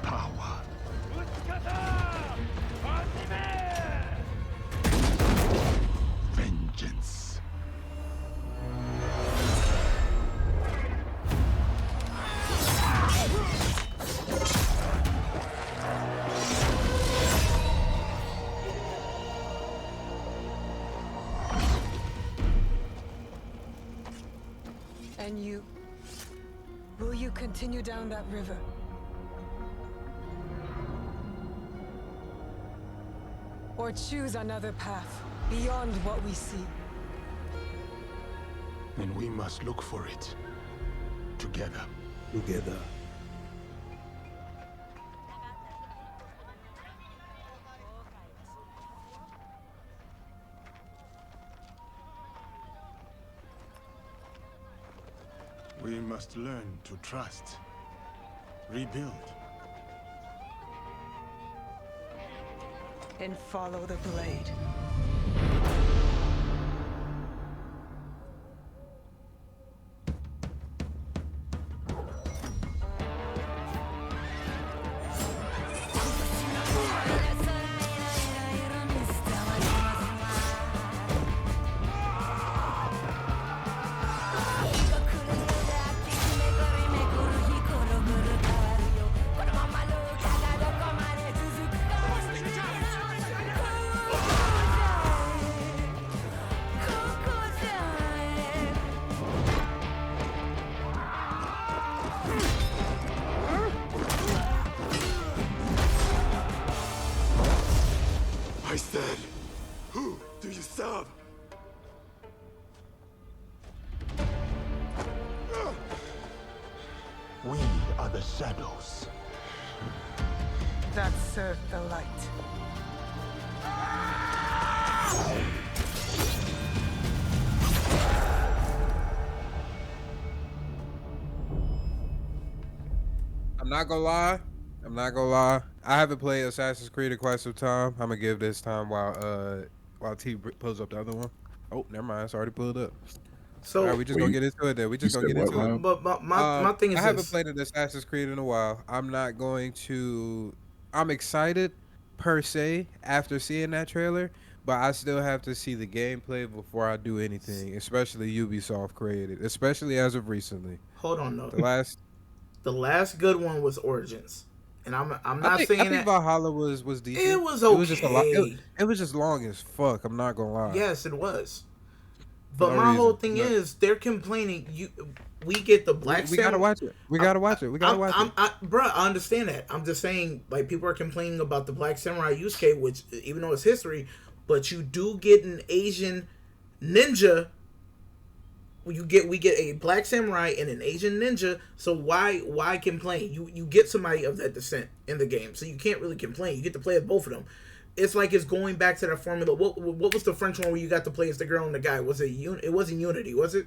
Power. Vengeance. And you? Will you continue down that river? Or choose another path beyond what we see? And we must look for it. Together. Together. We must learn to trust. Rebuild. And follow the blade. I said, who do you serve? We are the shadows. That served the light. I'm not gonna lie. I'm not gonna lie. I haven't played Assassin's Creed in quite some time. I'm gonna give this time while T pulls up the other one. Oh, never mind. It's already pulled up. So, All right, we just gonna get into it then. We just You gonna said get what, into it. Ryan? but my thing is I haven't this. played an Assassin's Creed in a while. I'm not going to. I'm excited per se after seeing that trailer, but I still have to see the gameplay before I do anything, especially Ubisoft created, especially as of recently. Hold on though. The last, The last good one was Origins, and I'm I not think, I saying think that Valhalla was decent. it was It was just a lot. okay. It was just long as fuck. I'm not gonna lie. Yes, it was. for But no my whole reason. thing But is they're complaining. We get the we, black we gotta samurai. watch it. We gotta watch it. We gotta watch it. Bruh, I understand that. I'm just saying, like, people are complaining about the Black Samurai Yusuke, which, even though it's history, but you do get an Asian ninja. We get a Black Samurai and an Asian ninja. So why complain? You get somebody of that descent in the game, so you can't really complain. You get to play as both of them. It's like it's going back to that formula. What was the French one where you got to play as the girl and the guy? Was it It wasn't Unity, was it?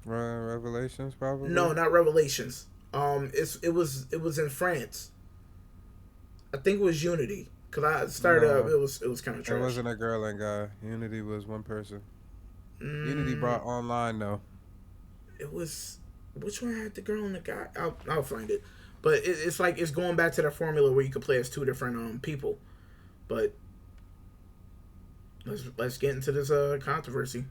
Revelations, probably. No, not Revelations. It was in France. I think it was Unity because I started No, up. It was kind of it trash. wasn't a girl and guy. Unity was one person. Unity Mm, brought online though. it was which one had the girl and the guy? I'll find it. But it's like it's going back to that formula where you could play as two different people. But let's get into this controversy.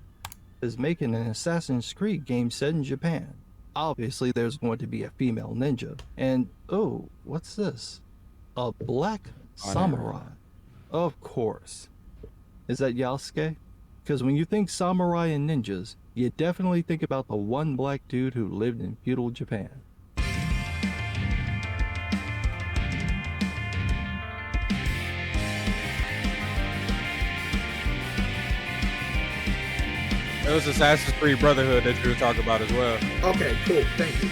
Is making an Assassin's Creed game set in Japan. Obviously, there's going to be a female ninja. And, oh, what's this? A black samurai. Of course. Is that Yasuke? Because when you think samurai and ninjas, you definitely think about the one black dude who lived in feudal Japan. It was Assassin's Creed Brotherhood that you were talking about as well. Okay, cool. Thank you.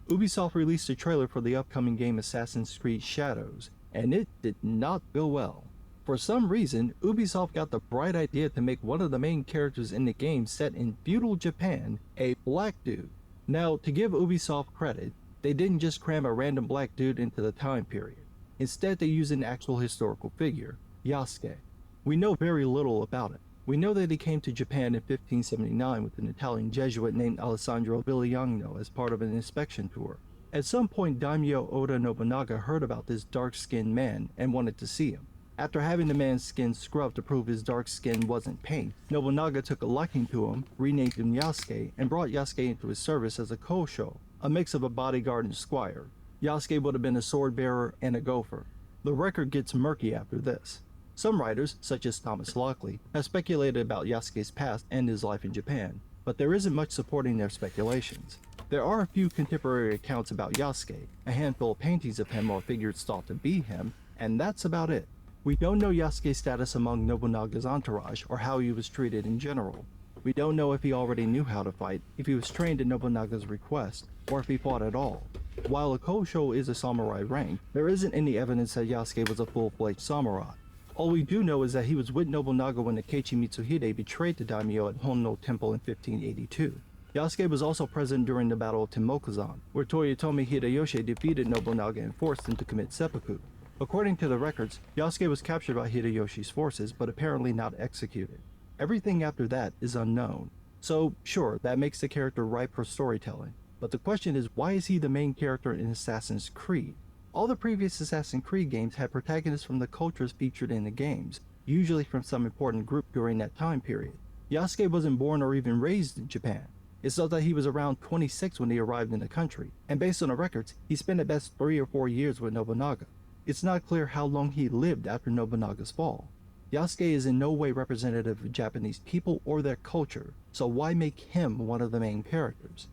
Ubisoft released a trailer for the upcoming game Assassin's Creed Shadows, and it did not go well. For some reason, Ubisoft got the bright idea to make one of the main characters in the game set in feudal Japan a black dude. Now, to give Ubisoft credit, they didn't just cram a random black dude into the time period. Instead, they used an actual historical figure, Yasuke. We know very little about it. We know that he came to Japan in 1579 with an Italian Jesuit named Alessandro Villano as part of an inspection tour. At some point, Daimyo Oda Nobunaga heard about this dark-skinned man and wanted to see him. After having the man's skin scrubbed to prove his dark skin wasn't paint, Nobunaga took a liking to him, renamed him Yasuke, and brought Yasuke into his service as a kosho, a mix of a bodyguard and squire. Yasuke would have been a sword bearer and a gopher. The record gets murky after this. Some writers, such as Thomas Lockley, have speculated about Yasuke's past and his life in Japan, but there isn't much supporting their speculations. There are a few contemporary accounts about Yasuke, a handful of paintings of him or figures thought to be him, and that's about it. We don't know Yasuke's status among Nobunaga's entourage or how he was treated in general. We don't know if he already knew how to fight, if he was trained at Nobunaga's request, or if he fought at all. While a kosho is a samurai rank, there isn't any evidence that Yasuke was a full-fledged samurai. All we do know is that he was with Nobunaga when Akechi Mitsuhide betrayed the daimyo at Honno Temple in 1582. Yasuke was also present during the Battle of Temmokuzan, where Toyotomi Hideyoshi defeated Nobunaga and forced him to commit seppuku. According to the records, Yasuke was captured by Hideyoshi's forces, but apparently not executed. Everything after that is unknown. So, sure, that makes the character ripe for storytelling. But the question is, why is he the main character in Assassin's Creed? All the previous Assassin's Creed games had protagonists from the cultures featured in the games, usually from some important group during that time period. Yasuke wasn't born or even raised in Japan. It's thought that he was around 26 when he arrived in the country, and based on the records, he spent at best 3 or 4 years with Nobunaga. It's not clear how long he lived after Nobunaga's fall. Yasuke is in no way representative of Japanese people or their culture, so why make him one of the main characters?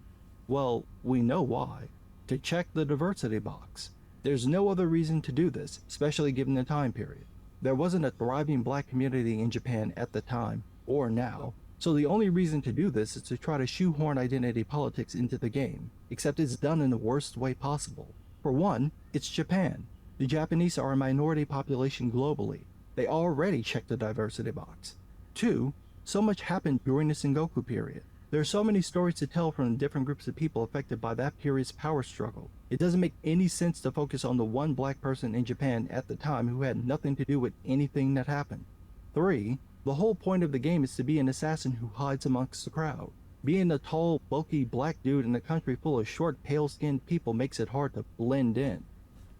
Well, we know why. To check the diversity box. There's no other reason to do this, especially given the time period. There wasn't a thriving black community in Japan at the time, or now, so the only reason to do this is to try to shoehorn identity politics into the game, except it's done in the worst way possible. For one, it's Japan. The Japanese are a minority population globally. They already check the diversity box. 2, so much happened during the Sengoku period. There are so many stories to tell from the different groups of people affected by that period's power struggle. It doesn't make any sense to focus on the one black person in Japan at the time who had nothing to do with anything that happened. 3, the whole point of the game is to be an assassin who hides amongst the crowd. Being a tall, bulky black dude in a country full of short, pale-skinned people makes it hard to blend in.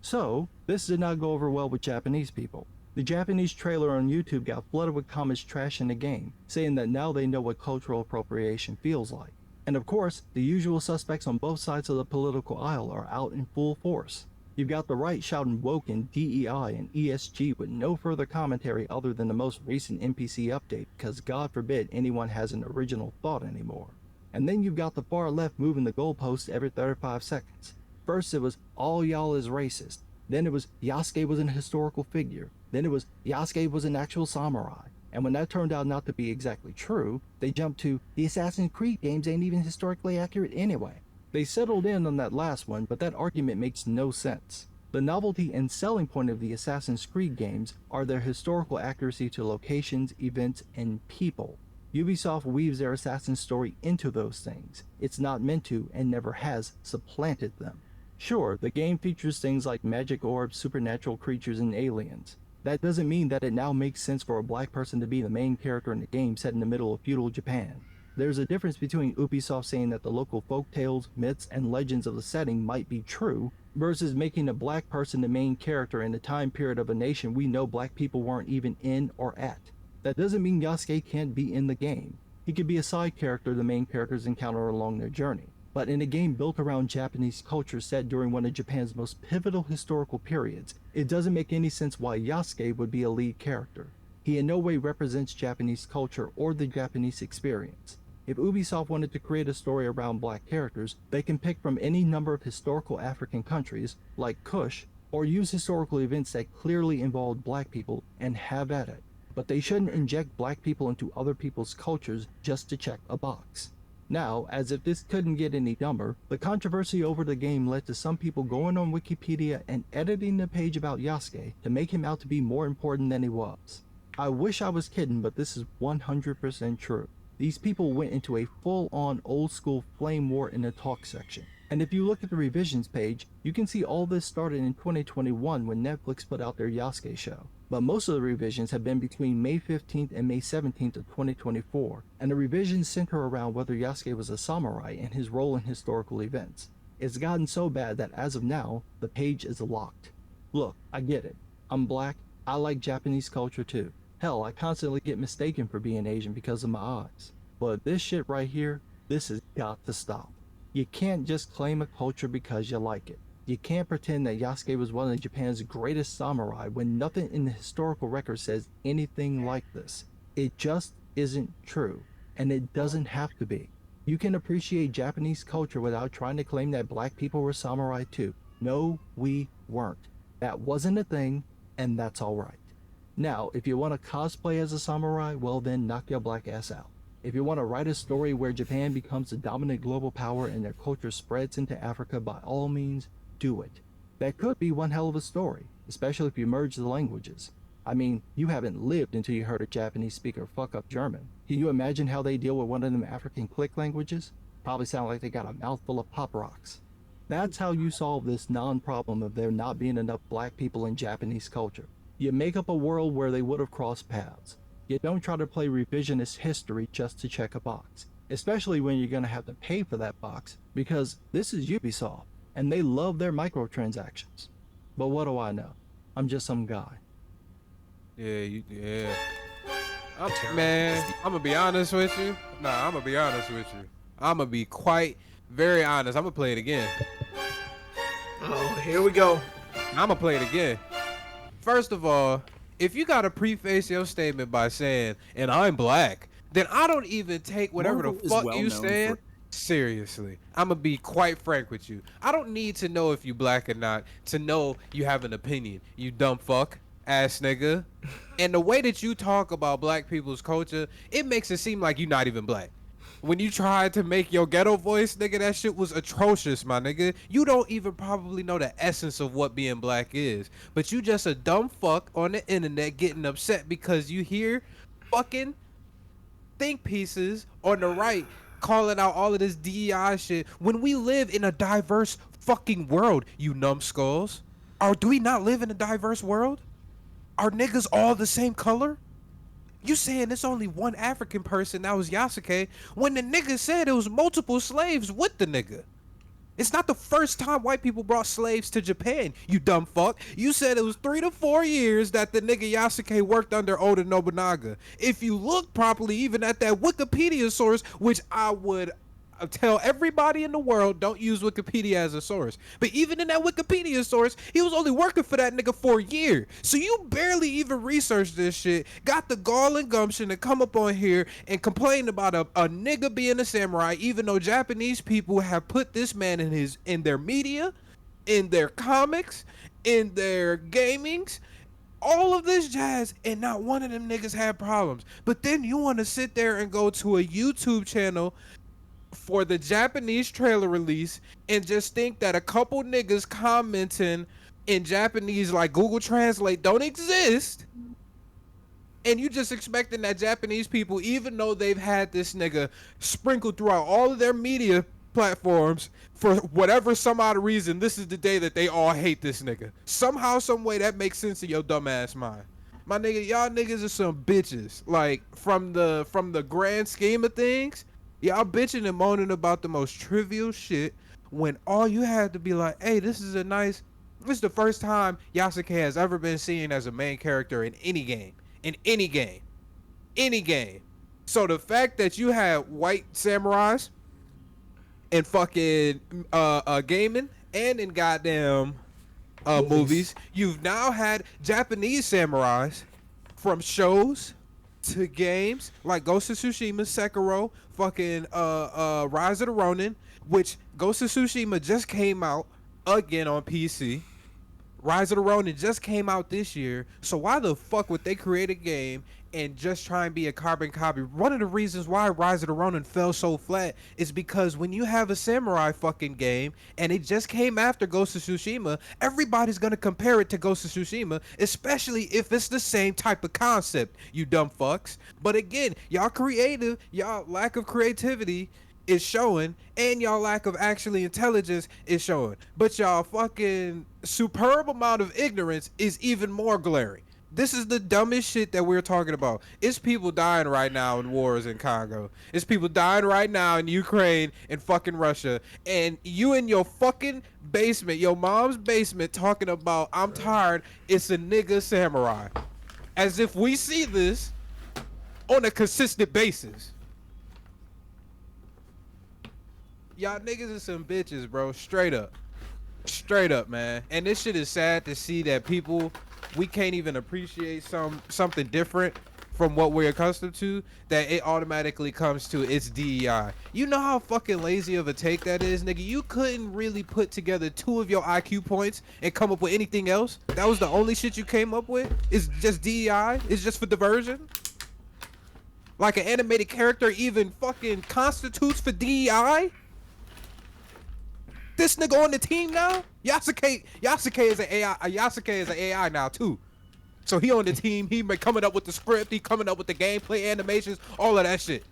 So, this did not go over well with Japanese people. The Japanese trailer on YouTube got flooded with comments trashing the game, saying that now they know what cultural appropriation feels like. And of course, the usual suspects on both sides of the political aisle are out in full force. You've got the right shouting woke and DEI and ESG with no further commentary other than the most recent NPC update, because God forbid anyone has an original thought anymore. And then you've got the far left moving the goalposts every 35 seconds. First it was, all y'all is racist. Then it was, Yasuke was an historical figure. Then it was, Yasuke was an actual samurai. And when that turned out not to be exactly true, they jumped to, the Assassin's Creed games ain't even historically accurate anyway. They settled in on that last one, but that argument makes no sense. The novelty and selling point of the Assassin's Creed games are their historical accuracy to locations, events, and people. Ubisoft weaves their Assassin story into those things. It's not meant to, and never has, supplanted them. Sure, the game features things like magic orbs, supernatural creatures, and aliens. That doesn't mean that it now makes sense for a black person to be the main character in a game set in the middle of feudal Japan. There's a difference between Ubisoft saying that the local folktales, myths, and legends of the setting might be true, versus making a black person the main character in a time period of a nation we know black people weren't even in or at. That doesn't mean Yasuke can't be in the game. He could be a side character the main characters encounter along their journey. But in a game built around Japanese culture set during one of Japan's most pivotal historical periods, it doesn't make any sense why Yasuke would be a lead character. He in no way represents Japanese culture or the Japanese experience. If Ubisoft wanted to create a story around black characters, they can pick from any number of historical African countries, like Kush, or use historical events that clearly involved black people and have at it. But they shouldn't inject black people into other people's cultures just to check a box. Now, as if this couldn't get any dumber, the controversy over the game led to some people going on Wikipedia and editing the page about Yasuke to make him out to be more important than he was. I wish I was kidding, but this is 100% true. These people went into a full-on old-school flame war in the talk section. And if you look at the revisions page, you can see all this started in 2021 when Netflix put out their Yasuke show. But most of the revisions have been between May 15th and May 17th of 2024, and the revisions center around whether Yasuke was a samurai and his role in historical events. It's gotten so bad that as of now, the page is locked. Look, I get it. I'm black, I like Japanese culture too. Hell, I constantly get mistaken for being Asian because of my eyes. But this shit right here, this has got to stop. You can't just claim a culture because you like it. You can't pretend that Yasuke was one of Japan's greatest samurai when nothing in the historical record says anything like this. It just isn't true, and it doesn't have to be. You can appreciate Japanese culture without trying to claim that black people were samurai too. No, we weren't. That wasn't a thing, and that's alright. Now, if you want to cosplay as a samurai, well then knock your black ass out. If you want to write a story where Japan becomes the dominant global power and their culture spreads into Africa, by all means, do it. That could be one hell of a story, especially if you merge the languages. I mean, you haven't lived until you heard a Japanese speaker fuck up German. Can you imagine how they deal with one of them African click languages? Probably sound like they got a mouthful of pop rocks. That's how you solve this non-problem of there not being enough black people in Japanese culture. You make up a world where they would have crossed paths. You don't try to play revisionist history just to check a box, especially when you're going to have to pay for that box, because this is Ubisoft, and they love their microtransactions. But what do I know? I'm just some guy. Yeah. Man, I'm gonna be honest with you. I'm gonna be honest with you. I'm gonna be quite very honest. I'm gonna play it again. Oh, here we go. I'm gonna play it again. First of all, if you gotta preface your statement by saying, and I'm black, then I don't even take whatever Marvel the is fuck well you known saying for- seriously. I'm gonna be quite frank with you. I don't need to know if you black or not to know you have an opinion, you dumb fuck ass nigga. And the way that you talk about black people's culture, it makes it seem like you're not even black. When you tried to make your ghetto voice, nigga, that shit was atrocious, my nigga. You don't even probably know the essence of what being black is. But you just a dumb fuck on the internet getting upset because you hear fucking think pieces on the right calling out all of this DEI shit when we live in a diverse fucking world, you numbskulls. Do we not live in a diverse world? Are niggas all the same color? You saying it's only one African person that was Yasuke when the nigga said it was multiple slaves with the nigga. It's not the first time white people brought slaves to Japan, you dumb fuck. You said it was 3 to 4 years that the nigga Yasuke worked under Oda Nobunaga. If you look properly even at that Wikipedia source, which I would tell everybody in the world don't use Wikipedia as a source. But even in that Wikipedia source, he was only working for that nigga for a year. So you barely even researched this shit. Got the gall and gumption to come up on here and complain about a nigga being a samurai, even though Japanese people have put this man in their media, in their comics, in their gamings, all of this jazz, and not one of them niggas had problems. But then you want to sit there and go to a YouTube channel for the Japanese trailer release and just think that a couple niggas commenting in Japanese like Google Translate don't exist, and you just expecting that Japanese people, even though they've had this nigga sprinkled throughout all of their media platforms for whatever some odd reason, this is the day that they all hate this nigga. Somehow, some way that makes sense in your dumb ass mind. My nigga, y'all niggas are some bitches. Like from the grand scheme of things, y'all bitching and moaning about the most trivial shit when all you had to be like, hey, this is the first time Yasuke has ever been seen as a main character in any game. In any game. Any game. So the fact that you had white samurais in fucking gaming and in goddamn movies, you've now had Japanese samurais from shows to games like Ghost of Tsushima, Sekiro, fucking Rise of the Ronin, which Ghost of Tsushima just came out again on PC. Rise of the Ronin just came out this year, so why the fuck would they create a game and just try and be a carbon copy? One of the reasons why Rise of the Ronin fell so flat is because when you have a samurai fucking game and it just came after Ghost of Tsushima, everybody's gonna compare it to Ghost of Tsushima, especially if it's the same type of concept, you dumb fucks. But again, y'all lack of creativity is showing, and y'all lack of actually intelligence is showing. But y'all fucking superb amount of ignorance is even more glaring. This is the dumbest shit that we're talking about. It's people dying right now in wars in Congo. It's people dying right now in Ukraine and fucking Russia. And you in your fucking basement, your mom's basement, talking about, I'm tired, it's a nigga samurai. As if we see this on a consistent basis. Y'all niggas is some bitches, bro. Straight up. Straight up, man. And this shit is sad to see that we can't even appreciate something different from what we're accustomed to, that it automatically comes to it's DEI. You know how fucking lazy of a take that is, nigga? You couldn't really put together 2 of your IQ points and come up with anything else? That was the only shit you came up with? It's just DEI? It's just for diversion? Like an animated character even fucking constitutes for DEI? This nigga on the team now? Yasuke is an AI. Yasuke is an AI now too. So he on the team. He coming up with the script. He coming up with the gameplay, animations, all of that shit.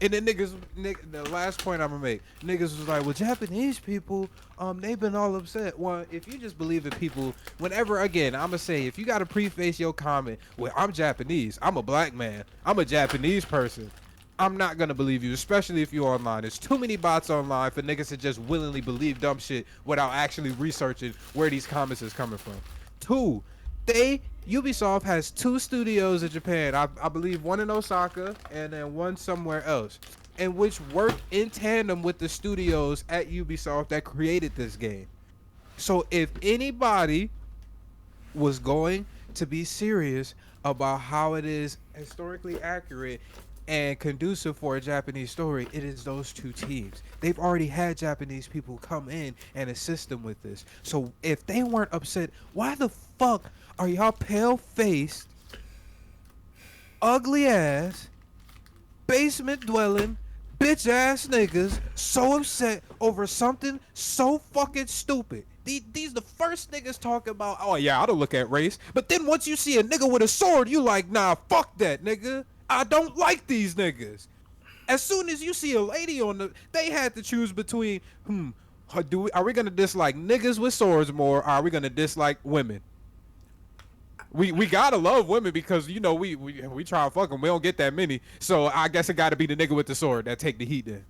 And then the last point I'm gonna make, niggas was like, well, Japanese people, they've been all upset. Well, if you just believe in people, whenever, again, I'm gonna say, if you gotta preface your comment, well, I'm Japanese, I'm a black man, I'm a Japanese person, I'm not gonna believe you, especially if you're online. There's too many bots online for niggas to just willingly believe dumb shit without actually researching where these comments is coming from. 2, Ubisoft has 2 studios in Japan. I believe one in Osaka and then one somewhere else, and which work in tandem with the studios at Ubisoft that created this game. So if anybody was going to be serious about how it is historically accurate and conducive for a Japanese story, it is those 2 teams. They've already had Japanese people come in and assist them with this. So if they weren't upset, why the fuck are y'all pale-faced, ugly-ass, basement-dwelling, bitch-ass niggas so upset over something so fucking stupid? These the first niggas talking about, oh yeah, I don't look at race. But then once you see a nigga with a sword, you like, nah, fuck that, nigga. I don't like these niggas. As soon as you see a lady they had to choose between, are we gonna dislike niggas with swords more, or are we gonna dislike women? We gotta love women because, you know, we try to fuck them. We don't get that many. So I guess it gotta be the nigga with the sword that take the heat then.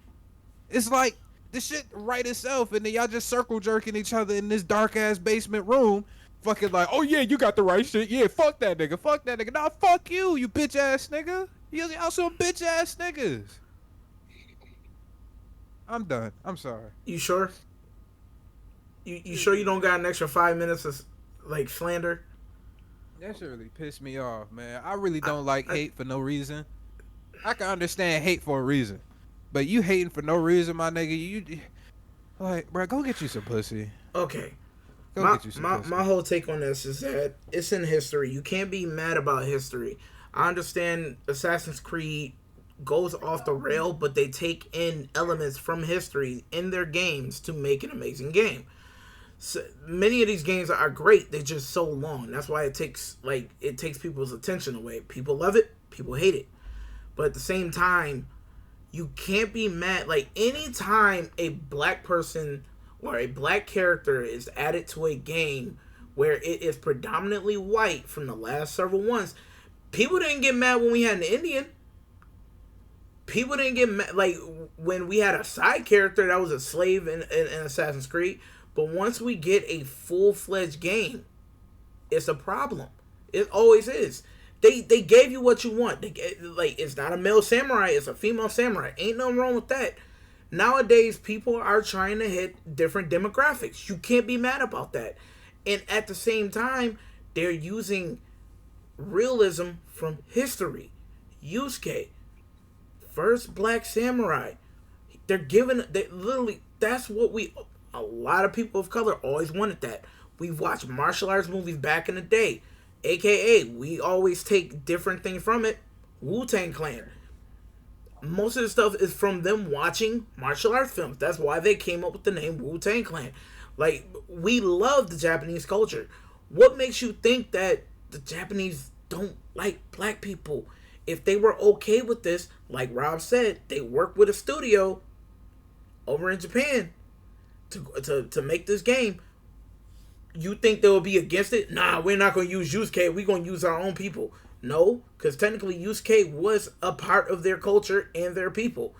It's like, this shit right itself, and then y'all just circle jerking each other in this dark ass basement room. Fucking like, oh yeah, you got the right shit. Yeah, fuck that nigga. Fuck that nigga. Nah, fuck you bitch ass nigga. Y'all some bitch ass niggas. I'm done. I'm sorry. You sure? You sure you don't got an extra 5 minutes of like slander? That shit really pissed me off, man. I really don't like I hate for no reason. I can understand hate for a reason, but you hating for no reason, my nigga. You like, bro, go get you some pussy. okay. Go get you some pussy. My whole take on this is that it's in history. You can't be mad about history. I understand Assassin's Creed goes off the rail, but they take in elements from history in their games to make an amazing game. So, many of these games are great. They're just so long. That's why it takes people's attention away. People love it. People hate it. But at the same time, you can't be mad. Like, anytime a black person or a black character is added to a game where it is predominantly white from the last several ones, people didn't get mad when we had an Indian. People didn't get mad, like, when we had a side character that was a slave in Assassin's Creed. But once we get a full-fledged game, it's a problem. It always is. They gave you what you want. Like, it's not a male samurai, it's a female samurai. Ain't nothing wrong with that. Nowadays, people are trying to hit different demographics. You can't be mad about that. And at the same time, they're using realism from history. Yusuke, first black samurai. They literally, that's what a lot of people of color always wanted that. We've watched martial arts movies back in the day. AKA, we always take different things from it. Wu-Tang Clan. Most of the stuff is from them watching martial arts films. That's why they came up with the name Wu-Tang Clan. Like, we love the Japanese culture. What makes you think that the Japanese don't like black people? If they were okay with this, like Rob said, they work with a studio over in Japan to make this game. You think they'll be against it? Nah, we're not going to use Yusuke. We're going to use our own people. No, because technically Yusuke was a part of their culture and their people.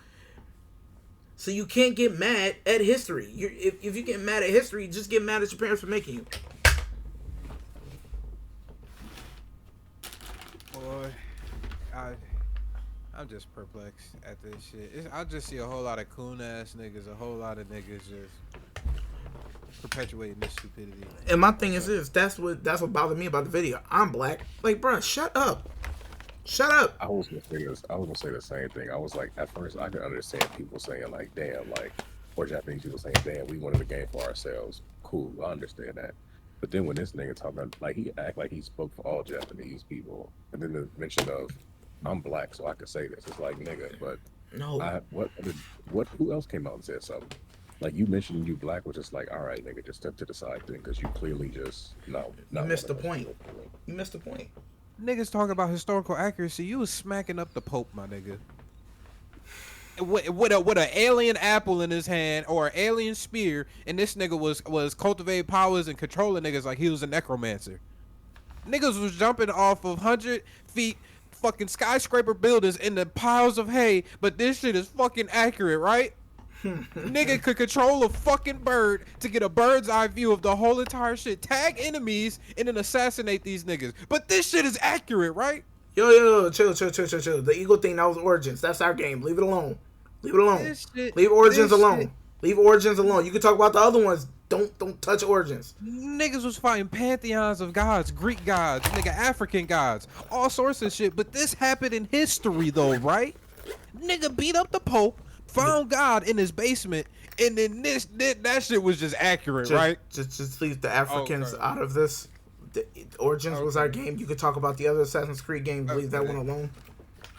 So you can't get mad at history. If you get mad at history, just get mad at your parents for making you. Boy, I'm just perplexed at this shit. I just see a whole lot of coon ass niggas, a whole lot of niggas just perpetuating this stupidity. And my thing is this: that's what bothered me about the video. I'm black. Like, bruh, shut up. Shut up. I was gonna say this. I was gonna say the same thing. I was like, at first, I could understand people saying like, "Damn," like, or Japanese people saying, "Damn, we wanted a game for ourselves." Cool, I understand that. But then when this nigga talking, like, he act like he spoke for all Japanese people, and then the mention of, "I'm black, so I could say this." It's like, nigga, but No. Who else came out and said something? Like, you mentioned you black, which is like, all right, nigga, just step to the side thing, because you clearly just no. You missed the point. You missed the point. Niggas talking about historical accuracy. You was smacking up the Pope, my nigga. With an alien apple in his hand or an alien spear, and this nigga was cultivating powers and controlling niggas like he was a necromancer. Niggas was jumping off of 100 feet fucking skyscraper buildings in the piles of hay, but this shit is fucking accurate, right? Nigga could control a fucking bird to get a bird's eye view of the whole entire shit. Tag enemies and then assassinate these niggas. But this shit is accurate, right? Yo, chill. The Eagle thing, that was Origins. That's our game. Leave it alone. Leave it alone. Leave Origins alone. Leave Origins alone. You can talk about the other ones. Don't touch Origins. Niggas was fighting pantheons of gods, Greek gods, nigga, African gods, all sorts of shit. But this happened in history, though, right? Nigga beat up the Pope, found God in his basement, and then that shit was just accurate, right? Just leave the Africans out of this. The Origins was our game. You could talk about the other Assassin's Creed games. Leave that one alone,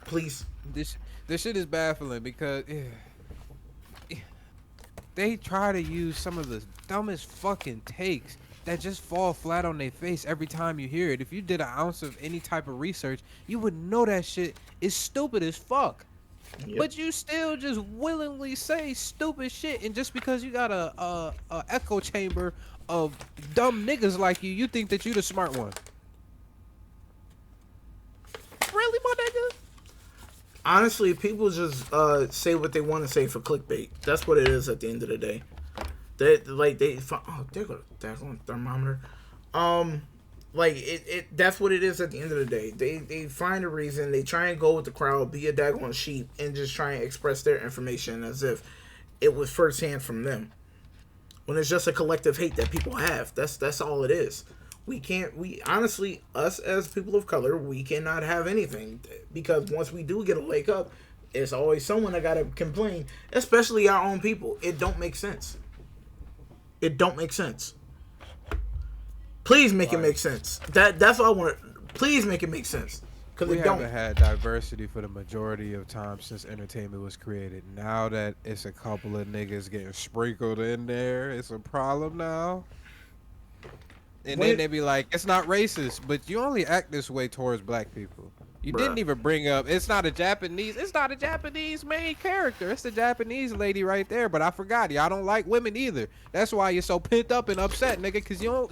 please. This shit is baffling because they try to use some of the dumbest fucking takes that just fall flat on their face every time you hear it. If you did an ounce of any type of research, you would know that shit is stupid as fuck. Yep. But you still just willingly say stupid shit, and just because you got a echo chamber of dumb niggas like you think that you the smart one. Really, my nigga? Honestly, people just say what they want to say for clickbait. That's what it is at the end of the day. They're going thermometer. That's what it is at the end of the day. They find a reason. They try and go with the crowd, be a daggone sheep, and just try and express their information as if it was firsthand from them. When it's just a collective hate that people have, that's all it is. We honestly, us as people of color, we cannot have anything, because once we do get a wake up, it's always someone that gotta complain, especially our own people. It don't make sense. It don't make sense. Please make it make sense. That's all I want. Please make it make sense. Because We it don't. haven't had diversity for the majority of time since entertainment was created. Now that it's a couple of niggas getting sprinkled in there, it's a problem now. And When- then they be like, it's not racist, but you only act this way towards black people. You didn't Bruh. even bring up, it's not a Japanese main character. It's the Japanese lady right there, but I forgot. Y'all don't like women either. That's why you're so pent up and upset, nigga, because you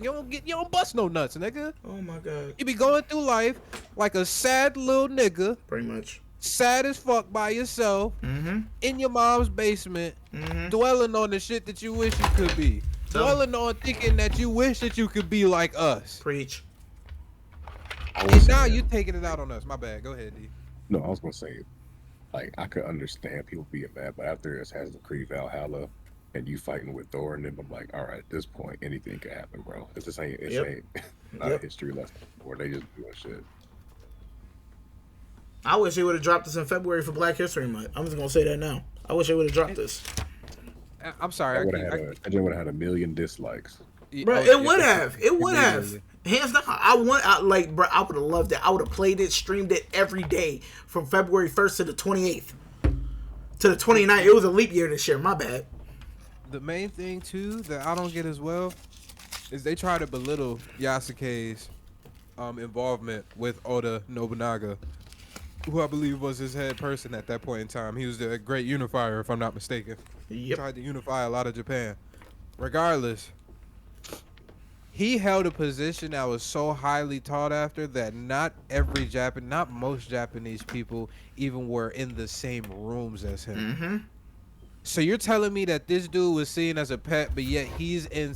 don't bust no nuts, nigga. Oh my god. You be going through life like a sad little nigga, Pretty much. sad as fuck by yourself, in your mom's basement, dwelling on the shit that you wish you could be. Dwelling on thinking that you wish that you could be like us. Preach. I was And now saying- you taking it out on us. My bad. Go ahead, D. No, I was gonna say, like, I could understand people being mad, but after Assassin's Creed Valhalla and you fighting with Thor and them, I'm like, all right, at this point, anything can happen, bro. It's just ain't, Yep. ain't not a history lesson, or they just doing shit. I wish they would have dropped this in February for Black History Month. I'm just gonna say that now. I wish they would have dropped this. I'm sorry. I would have had a million dislikes. Bro, it would have. It would have. Hands down. I would have loved it. I would have played it, streamed it every day from February 1st to the 28th. To the 29th. It was a leap year this year. My bad. The main thing, too, that I don't get as well is they try to belittle Yasuke's involvement with Oda Nobunaga, who I believe was his head person at that point in time. He was the great unifier, if I'm not mistaken. Yep. Tried to unify a lot of Japan. Regardless, he held a position that was so highly taught after that not most Japanese people even were in the same rooms as him. So you're telling me that this dude was seen as a pet, but yet he's in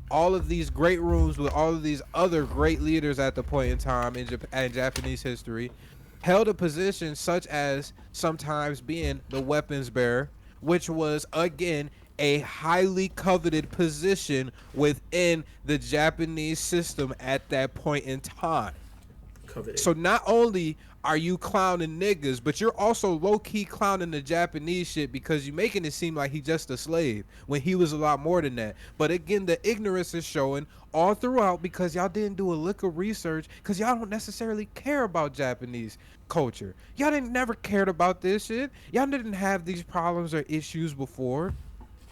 all of these great rooms with all of these other great leaders at the point in time in Japanese history, held a position such as sometimes being the weapons bearer, which was, again, a highly coveted position within the Japanese system at that point in time. Coveted. So not only are you clowning niggas, but you're also low-key clowning the Japanese shit because you're making it seem like he's just a slave when he was a lot more than that. But again, the ignorance is showing all throughout because y'all didn't do a lick of research because y'all don't necessarily care about Japanese culture. Y'all never cared about this shit. Y'all didn't have these problems or issues before.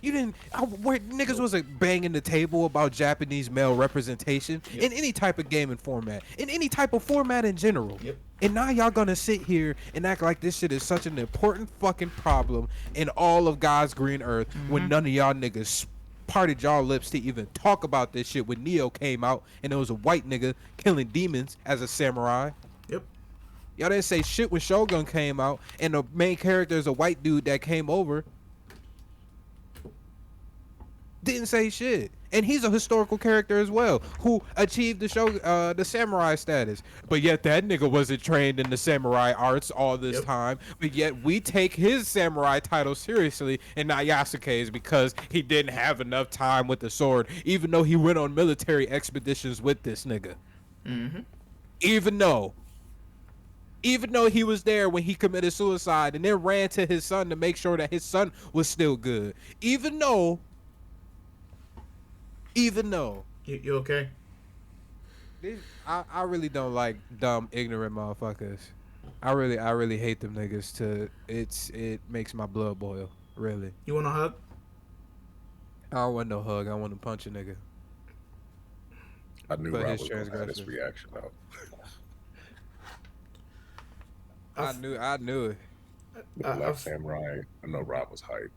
You didn't. Niggas wasn't banging the table about Japanese male representation in any type of gaming format, in any type of format in general. Yep. And now y'all gonna sit here and act like this shit is such an important fucking problem in all of God's green earth when none of y'all niggas parted y'all lips to even talk about this shit when Neo came out and there was a white nigga killing demons as a samurai. Yep. Y'all didn't say shit when Shogun came out and the main character is a white dude that came over. Didn't say shit, and he's a historical character as well, who achieved the samurai status. But yet that nigga wasn't trained in the samurai arts all this time. But yet we take his samurai title seriously, and not Yasuke's because he didn't have enough time with the sword, even though he went on military expeditions with this nigga. Even though he was there when he committed suicide and then ran to his son to make sure that his son was still good. Even though. You okay? I really don't like dumb, ignorant motherfuckers. I really hate them niggas. It makes my blood boil. Really. You want a hug? I don't want no hug. I want to punch a nigga. I knew But Rob his was going to have this transgressions. reaction though. I knew it. The Black Samurai. I know Rob was hyped.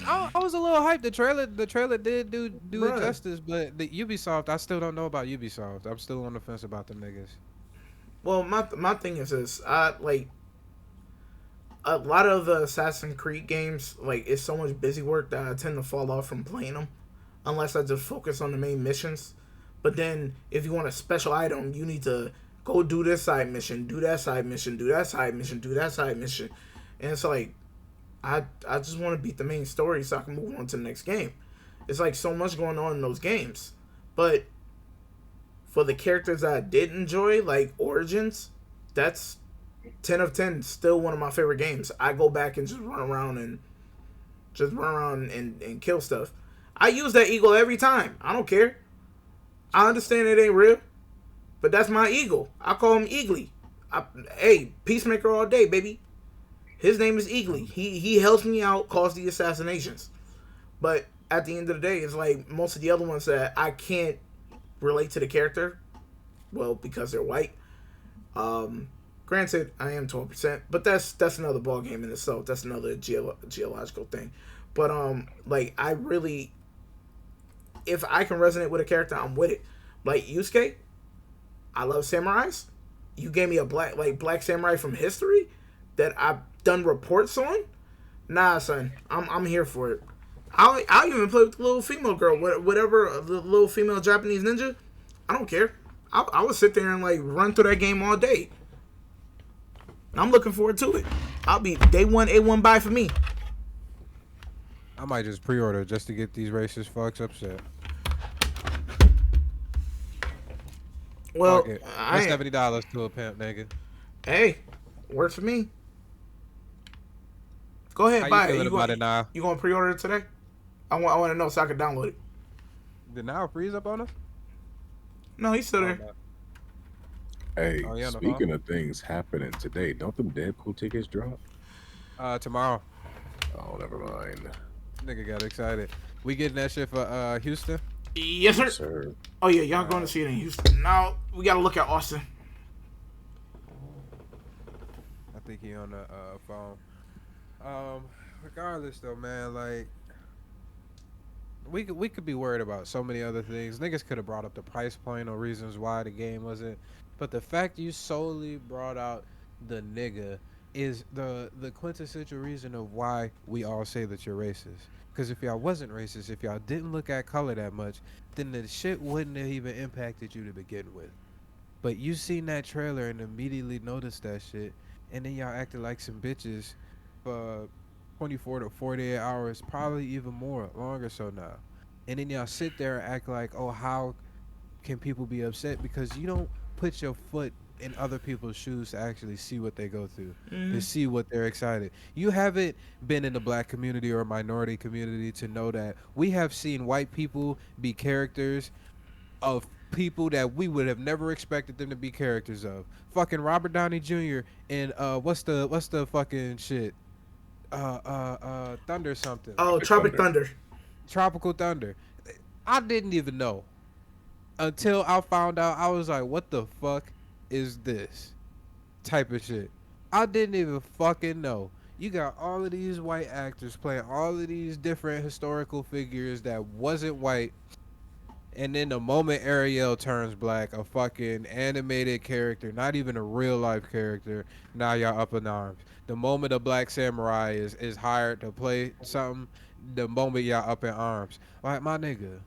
I was a little hyped. The trailer did do Bruh. it justice, but the Ubisoft, I still don't know about Ubisoft. I'm still on the fence about them niggas. Well, my thing is this. I like a lot of the Assassin's Creed games. Like, it's so much busy work that I tend to fall off from playing them, unless I just focus on the main missions. But then, if you want a special item, you need to go do this side mission, do that side mission, do that side mission, do that side mission, and it's like, I just want to beat the main story so I can move on to the next game. It's like so much going on in those games. But for the characters that I did enjoy, like Origins, that's 10 of 10. Still one of my favorite games. I go back and just run around and kill stuff. I use that eagle every time. I don't care. I understand it ain't real, but that's my eagle. I call him Eagly. Hey, Peacemaker all day, baby. His name is Eagly. He helps me out, cause the assassinations. But at the end of the day, it's like most of the other ones that I can't relate to the character. Well, because they're white. Granted, I am 12%, but that's another ball game in itself. That's another geological thing. But like I really, if I can resonate with a character, I'm with it. Like Yusuke, I love samurais. You gave me a black samurai from history that I've done reports on. Nah, son, I'm here for it. I'll even play with the little female girl, whatever, the little female Japanese ninja. I don't care. I would sit there and like run through that game all day. I'm looking forward to it. I'll be day one A1 buy for me. I might just pre-order just to get these racist fucks upset. Well, Fuck it. I That's $70 to a pimp, nigga. hey, works for me. Go ahead, How you buy it. feeling about it now? You gonna pre-order it today? I want to know so I can download it. Did now freeze up on us? No, he's still there. no. Hey, Oh, yeah, no speaking of things happening today, don't them Deadpool tickets drop? Tomorrow. Oh, never mind. Nigga got excited. We getting that shit for Houston? Yes, sir. Yes, sir. Oh yeah, y'all going to see it in Houston. Now we gotta look at Austin. I think he on the phone. Regardless though, man, like we could be worried about so many other things. Niggas could have brought up the price point or reasons why the game wasn't, but the fact you solely brought out the nigga is the quintessential reason of why we all say that you're racist. Because if y'all wasn't racist, if y'all didn't look at color that much, then the shit wouldn't have even impacted you to begin with. But you seen that trailer and immediately noticed that shit, and then y'all acted like some bitches for 24 to 48 hours, probably even more, longer so now. And then y'all sit there and act like, oh, how can people be upset? Because you don't put your foot in other people's shoes to actually see what they go through, to see what they're excited. You haven't been in the black community or minority community to know that we have seen white people be characters of people that we would have never expected them to be characters of. Fucking Robert Downey Jr. and what's the fucking shit? Thunder something. Oh, Tropic Thunder. Tropical Thunder. I didn't even know until I found out. I was like, what the fuck is this type of shit? I didn't even fucking know. You got all of these white actors playing all of these different historical figures that wasn't white. And then the moment Ariel turns black, a fucking animated character, not even a real life character, now y'all up in arms. The moment a black samurai is hired to play something, the moment y'all up in arms. Like, my nigga,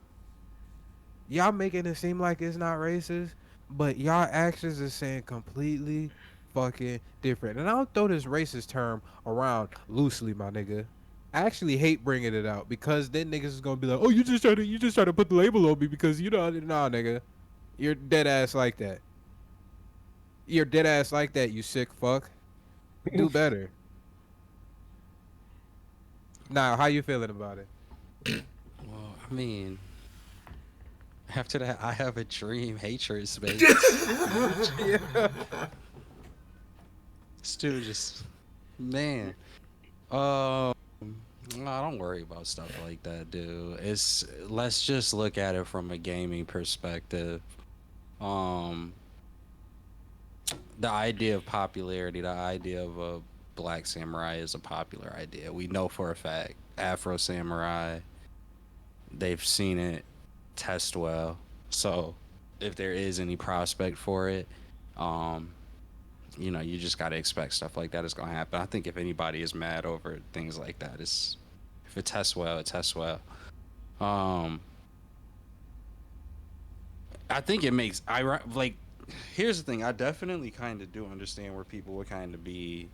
y'all making it seem like it's not racist, but y'all actions is saying completely fucking different. And I don't throw this racist term around loosely, my nigga. I actually hate bringing it out because then niggas is gonna be like, "Oh, you just try to put the label on me because you know, nah, nigga, you're dead ass like that. You're dead ass like that. You sick fuck. Do better." Now, how you feeling about it? Well, I mean, after that, I have a dream hatred space. This dude just, man. No, don't worry about stuff like that, dude. Let's just look at it from a gaming perspective. Um, the idea of popularity, the idea of a black samurai is a popular idea. We know for a fact. Afro samurai, they've seen it test well. So if there is any prospect for it, you just got to expect stuff like that is going to happen. I think if anybody is mad over things like that, if it tests well, it tests well. I think it makes like. Here's the thing. I definitely kind of do understand where people would kind of be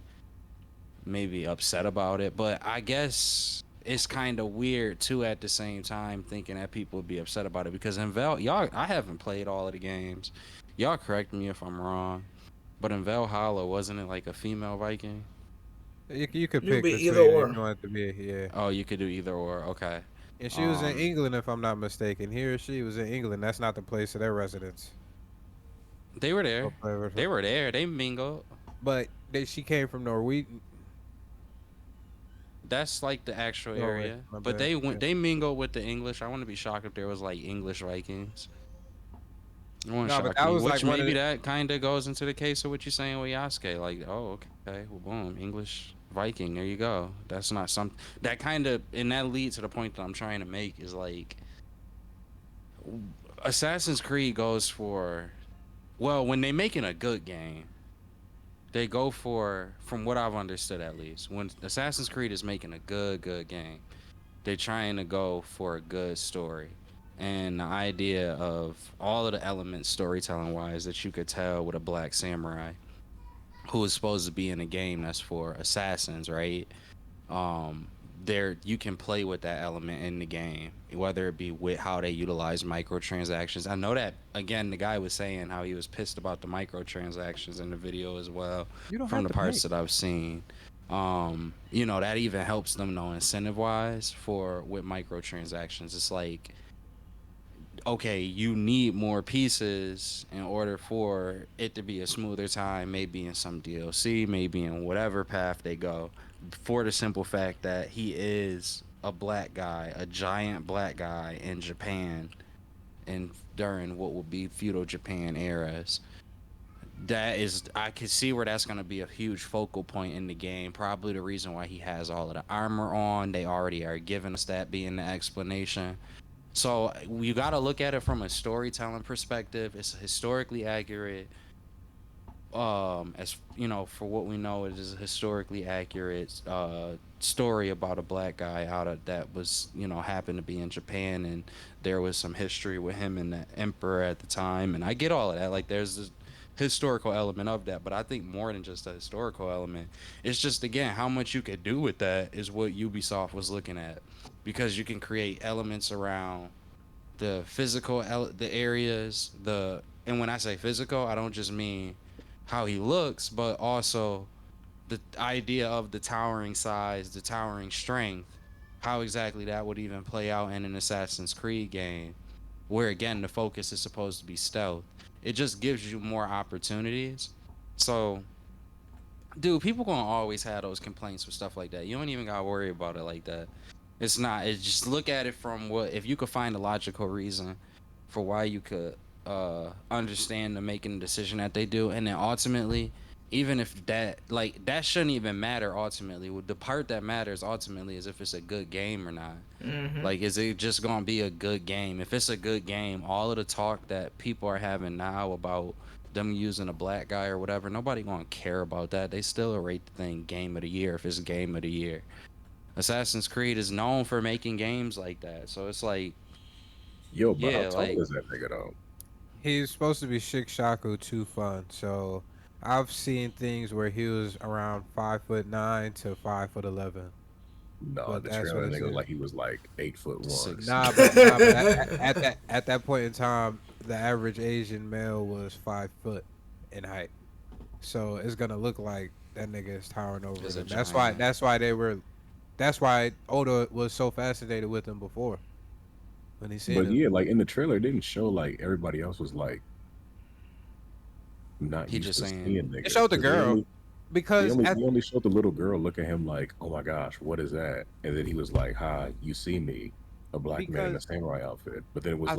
maybe upset about it. But I guess it's kind of weird too at the same time thinking that people would be upset about it because in y'all, I haven't played all of the games. Y'all correct me if I'm wrong, but in Valhalla, wasn't it like a female Viking? You could You pick be either between if or. you want it to be, yeah. Oh, you could do either or. Okay. And she was in Um, England, if I'm not mistaken. He or she was in England. That's not the place of their residence. they were Or there. They whatever. were there. They mingled. But she came from Norway. That's like the actual Norway, area. my But bad. Yeah. they mingled with the English. I wouldn't be shocked if there was like English Vikings. It won't No, but shock that me. was like Which one of maybe the. that kind of goes into the case of what you're saying with Yasuke. Like, oh, okay, well, boom, English Viking. There you go. That's not some that kind of, and that leads to the point that I'm trying to make is like Assassin's Creed goes for, well, when they making a good game, they go for, from what I've understood at least, when Assassin's Creed is making a good game, they're trying to go for a good story. And the idea of all of the elements storytelling wise that you could tell with a black samurai who is supposed to be in a game that's for assassins, right? um there you can play with that element in the game, whether it be with how they utilize microtransactions. I know that, again, the guy was saying how he was pissed about the microtransactions in the video as well, You don't from have the to parts pay. that I've seen. You know, that even helps them know incentive wise for with microtransactions. It's like, okay, you need more pieces in order for it to be a smoother time, maybe in some DLC, maybe in whatever path they go, for the simple fact that he is a black guy, a giant black guy in Japan, and during what would be feudal Japan eras. That is, I can see where that's going to be a huge focal point in the game. Probably the reason why he has all of the armor on. They already are giving us that being the explanation. So you got to look at it from a storytelling perspective. It's historically accurate. As you know, for what we know, it is a historically accurate story about a black guy out of that was, you know, happened to be in Japan, and there was some history with him and the emperor at the time. And I get all of that. Like, there's this historical element of that, but I think more than just a historical element, it's just, again, how much you could do with that is what Ubisoft was looking at, because you can create elements around the physical the areas, the, and when I say physical, I don't just mean how he looks, but also the idea of the towering size, the towering strength, how exactly that would even play out in an Assassin's Creed game, where again the focus is supposed to be stealth. It just gives you more opportunities. So, dude, people gonna always have those complaints with stuff like that. You don't even gotta worry about it like that. It's not. It's just, look at it from what, if you could find a logical reason for why you could understand the making the decision that they do, and then ultimately, even if that, like, that shouldn't even matter ultimately. The part that matters ultimately is if it's a good game or not. Mm-hmm. Like, is it just gonna be a good game? If it's a good game, all of the talk that people are having now about them using a black guy or whatever, nobody gonna care about that. They still rate the thing game of the year if it's game of the year. Assassin's Creed is known for making games like that, so it's like, Yo, but how yeah, tall like, is that nigga though? He's supposed to be Shikshaku too fun. So I've seen things where he was around 5'9" to 5'11". No, But the that's what trailer it nigga said. like he was like 8'1". six. Nah, but at that point in time, the average Asian male was 5 foot in height. So it's gonna look like that nigga is towering over Is a them. giant. That's why Oda was so fascinated with him before when he seen But him. yeah, like in the trailer, it didn't show like everybody else was like not He used just to saying, seeing It niggas showed the because girl because at they only showed the little girl look at him like, oh my gosh, what is that? And then he was like, hi, you see me, a black man in a because samurai outfit. But then it was I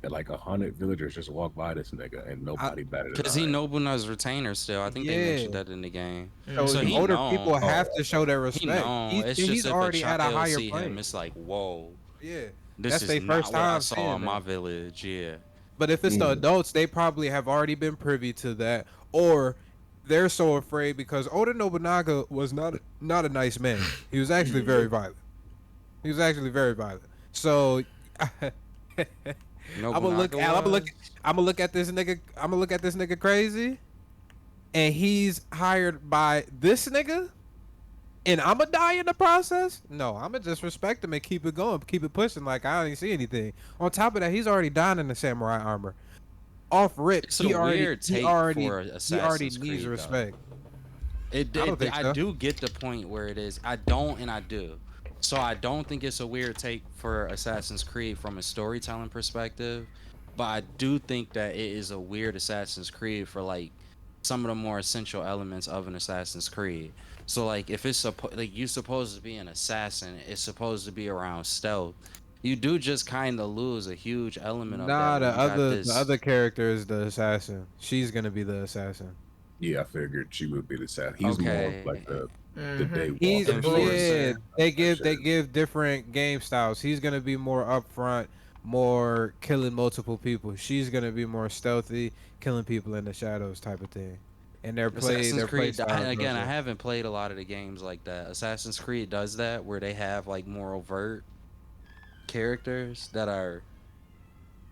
like 100 villagers just walked by this nigga and I nobody batted an because he eye. Nobuna's retainer still. I think they mentioned yeah. that in the game. So So Mm-hmm. he older known. people have Oh, to show their He respect. known. It's just He's if a already at a child higher see him, plane. it's like, whoa, Yeah, this that's is their first not what I time saw seeing in my him. village. Yeah. But if it's the mm, adults, they probably have already been privy to that, or they're so afraid because Oda Nobunaga was not a nice man. He was actually very Nope. violent. He was actually very violent. So I'm gonna Nobunaga was. I'm gonna look at this nigga. I'm gonna look at this nigga crazy, and he's hired by this nigga. and I'ma die in the process. No, I'ma just respect him and keep it going, keep it pushing. Like I don't even see anything. On top of that, he's already dying in the samurai armor. Off rip, It's a weird take for he already Assassin's needs Creed, though. respect. I don't think I so. do get the point where it is. I don't, and I do. So I don't think it's a weird take for Assassin's Creed from a storytelling perspective, but I do think that it is a weird Assassin's Creed for like some of the more essential elements of an Assassin's Creed. So like if it's like you're supposed to be an assassin, it's supposed to be around stealth. You do just kind of lose a huge element of that Nah, when you got the other this. character is the assassin. She's gonna be the assassin. Yeah, I figured she would be the sat. He's more of Okay, like the Mm-hmm. He's daywalker story. yeah. enforcer. They Shit. give different game styles. He's gonna be more upfront, more killing multiple people. She's gonna be more stealthy, killing people in the shadows type of thing. And Assassin's their play Creed, styles again, I also. haven't played a lot of the games like that. Assassin's Creed does that where they have like more overt characters that are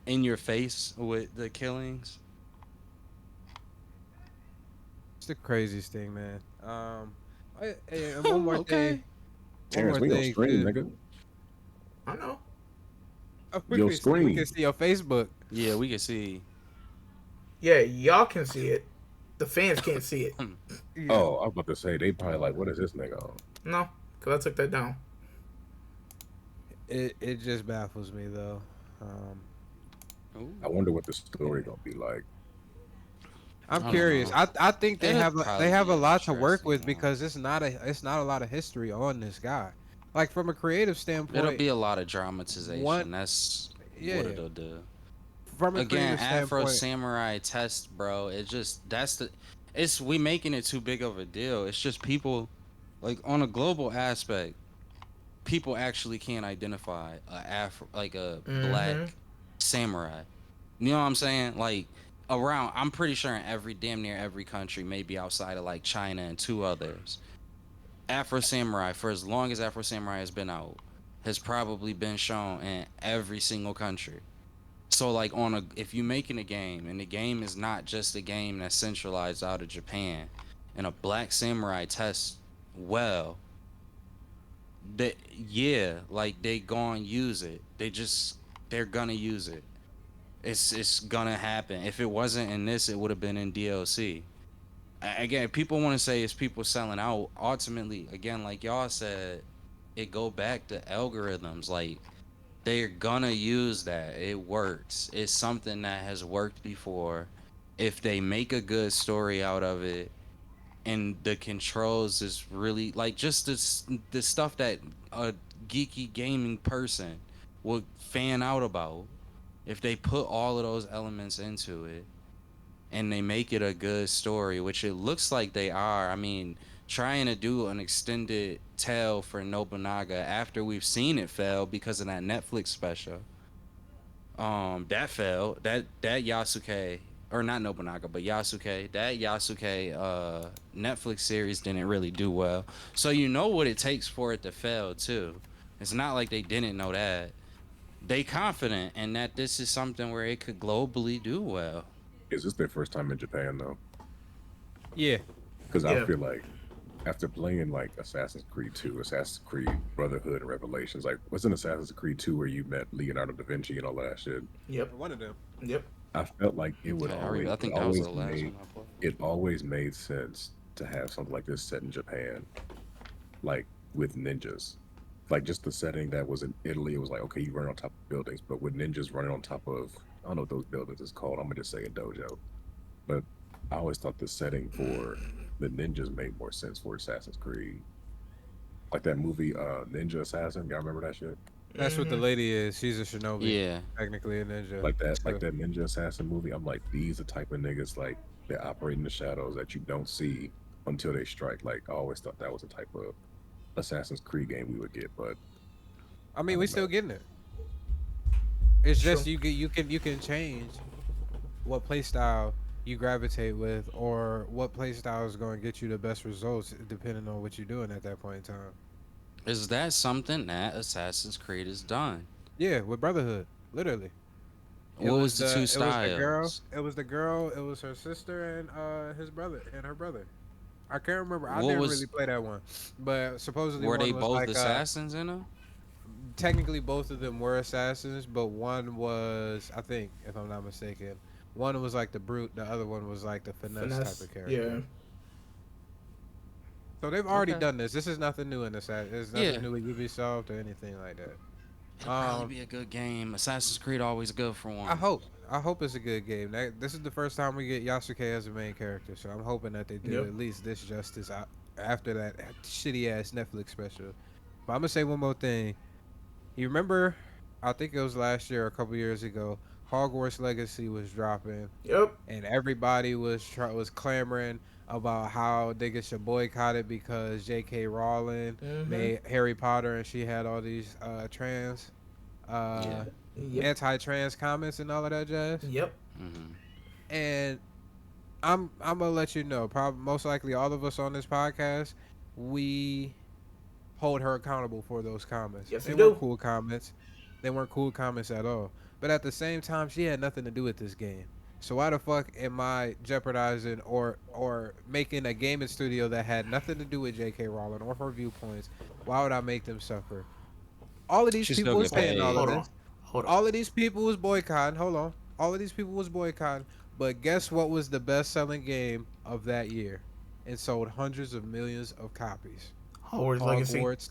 in your face with the killings. It's the craziest thing, man. And one more thing, Okay. Terrence, we on stream, too. nigga. I know. Oh, Yo, we can screen. see your Facebook. Yeah, we can see. Yeah, y'all can see it. The fans can't see it. Yeah. Oh, I was about to say they probably like, what is this nigga on? No, because I took that down. It just baffles me though. Ooh. I wonder what the story gonna be like. I'm I don't curious. know. I think It'll they probably have be a an lot to work interesting with one. because it's not a lot of history on this guy. Like from a creative It'll standpoint, be a lot of one dramatization. That's what yeah. it'll do. From a Again, creative Afro standpoint, Samurai test, bro. It just that's the it's we making it too big of a deal. It's just people like on a global aspect, people actually can't identify like a black Mm-hmm. samurai. You know what I'm saying? Like around I'm pretty sure in every damn near every country, maybe outside of like China and two others. Afro Samurai, for as long as Afro Samurai has been out, has probably been shown in every single country. So like if you making a game and the game is not just a game that's centralized out of Japan and a black samurai tests well, that yeah, like they gonna use it. They're gonna use it. It's gonna happen. If it wasn't in this, it would have been in DLC. Again, people want to say it's people selling out. Ultimately, again, like y'all said, it go back to algorithms. Like they're gonna use that. It works. It's something that has worked before. If they make a good story out of it, and the controls is really like just the stuff that a geeky gaming person would fan out about. If they put all of those elements into it, and they make it a good story, which it looks like they are. I mean, trying to do an extended tale for Nobunaga after we've seen it fail because of that Netflix special. That failed. That Yasuke or not Nobunaga, but Yasuke. That Yasuke Netflix series didn't really do well. So you know what it takes for it to fail too. It's not like they didn't know that. They confident in that this is something where it could globally do well. Is this their first time in Japan though? yeah. Because I Yeah. feel like after playing like Assassin's Creed 2, Assassin's Creed Brotherhood and Revelations, like wasn't Assassin's Creed 2 where you met Leonardo da Vinci and all that shit? Yep. One of them. Yep. I felt like it would I think that was the last one I played. it always made sense to have something like this set in Japan, like with ninjas. Like just the setting that was in Italy, it was like okay, you run on top of buildings, but with ninjas running on top of I don't know what those buildings is called. I'm gonna just say a dojo. But I always thought the setting for the ninjas made more sense for Assassin's Creed. Like that movie Ninja Assassin, y'all remember that shit? That's what the Mm-hmm. lady is. She's a shinobi, Yeah. technically a ninja. Like So, that Ninja Assassin movie. I'm like, these are the type of niggas like that operate in the shadows that you don't see until they strike. Like I always thought that was a type of Assassin's Creed game we would get, but I I mean, we don't still know. getting it. It's just True. you can change what play style you gravitate with, or what play style is going to get you the best results, depending on what you're doing at that point in time. Is that something that Assassin's Creed has done? Yeah, with Brotherhood, literally. What was the two it was the girl, styles? it was the girl, it was her sister and his brother and her brother. I can't remember. I What didn't really was play that one, but supposedly were they one was both like assassins in them? technically both of them were assassins, but one was, I think, if I'm not mistaken, one was like the brute, the other one was like the finesse type Finesse. of character. Yeah. So they've already Okay. done this. This is nothing new in this. There's nothing Yeah. new with Ubisoft or anything like that. It'll probably be a good game. Assassin's Creed always good for I one. hope. I hope it's a good game. This is the first time we get Yasuke as a main character, so I'm hoping that they do Yep. at least this justice after that shitty ass Netflix special. But I'm gonna say one more thing. You remember? I think it was last year, or a couple years ago. Hogwarts Legacy was dropping, Yep. and everybody was clamoring about how niggas should boycott it because J.K. Rowling Mm-hmm. made Harry Potter and she had all these trans Yeah. uh Yep. anti-trans comments and all of that jazz. Yep. Hmm. And I'm gonna let you know, probably most likely all of us on this podcast, we hold her accountable for those comments. Yes, They we weren't do. cool comments. They weren't cool comments at all. But at the same time, she had nothing to do with this game. So why the fuck am I jeopardizing or making a gaming studio that had nothing to do with J.K. Rowling or her viewpoints? Why would I make them suffer? All of these She still people were get saying all paid. of Hold on. this. Hold on. All of these people was boycotting. Hold on. All of these people was boycotting. But guess what was the best selling game of that year? It sold hundreds of millions of copies. Hogwarts Legacy. Hogwarts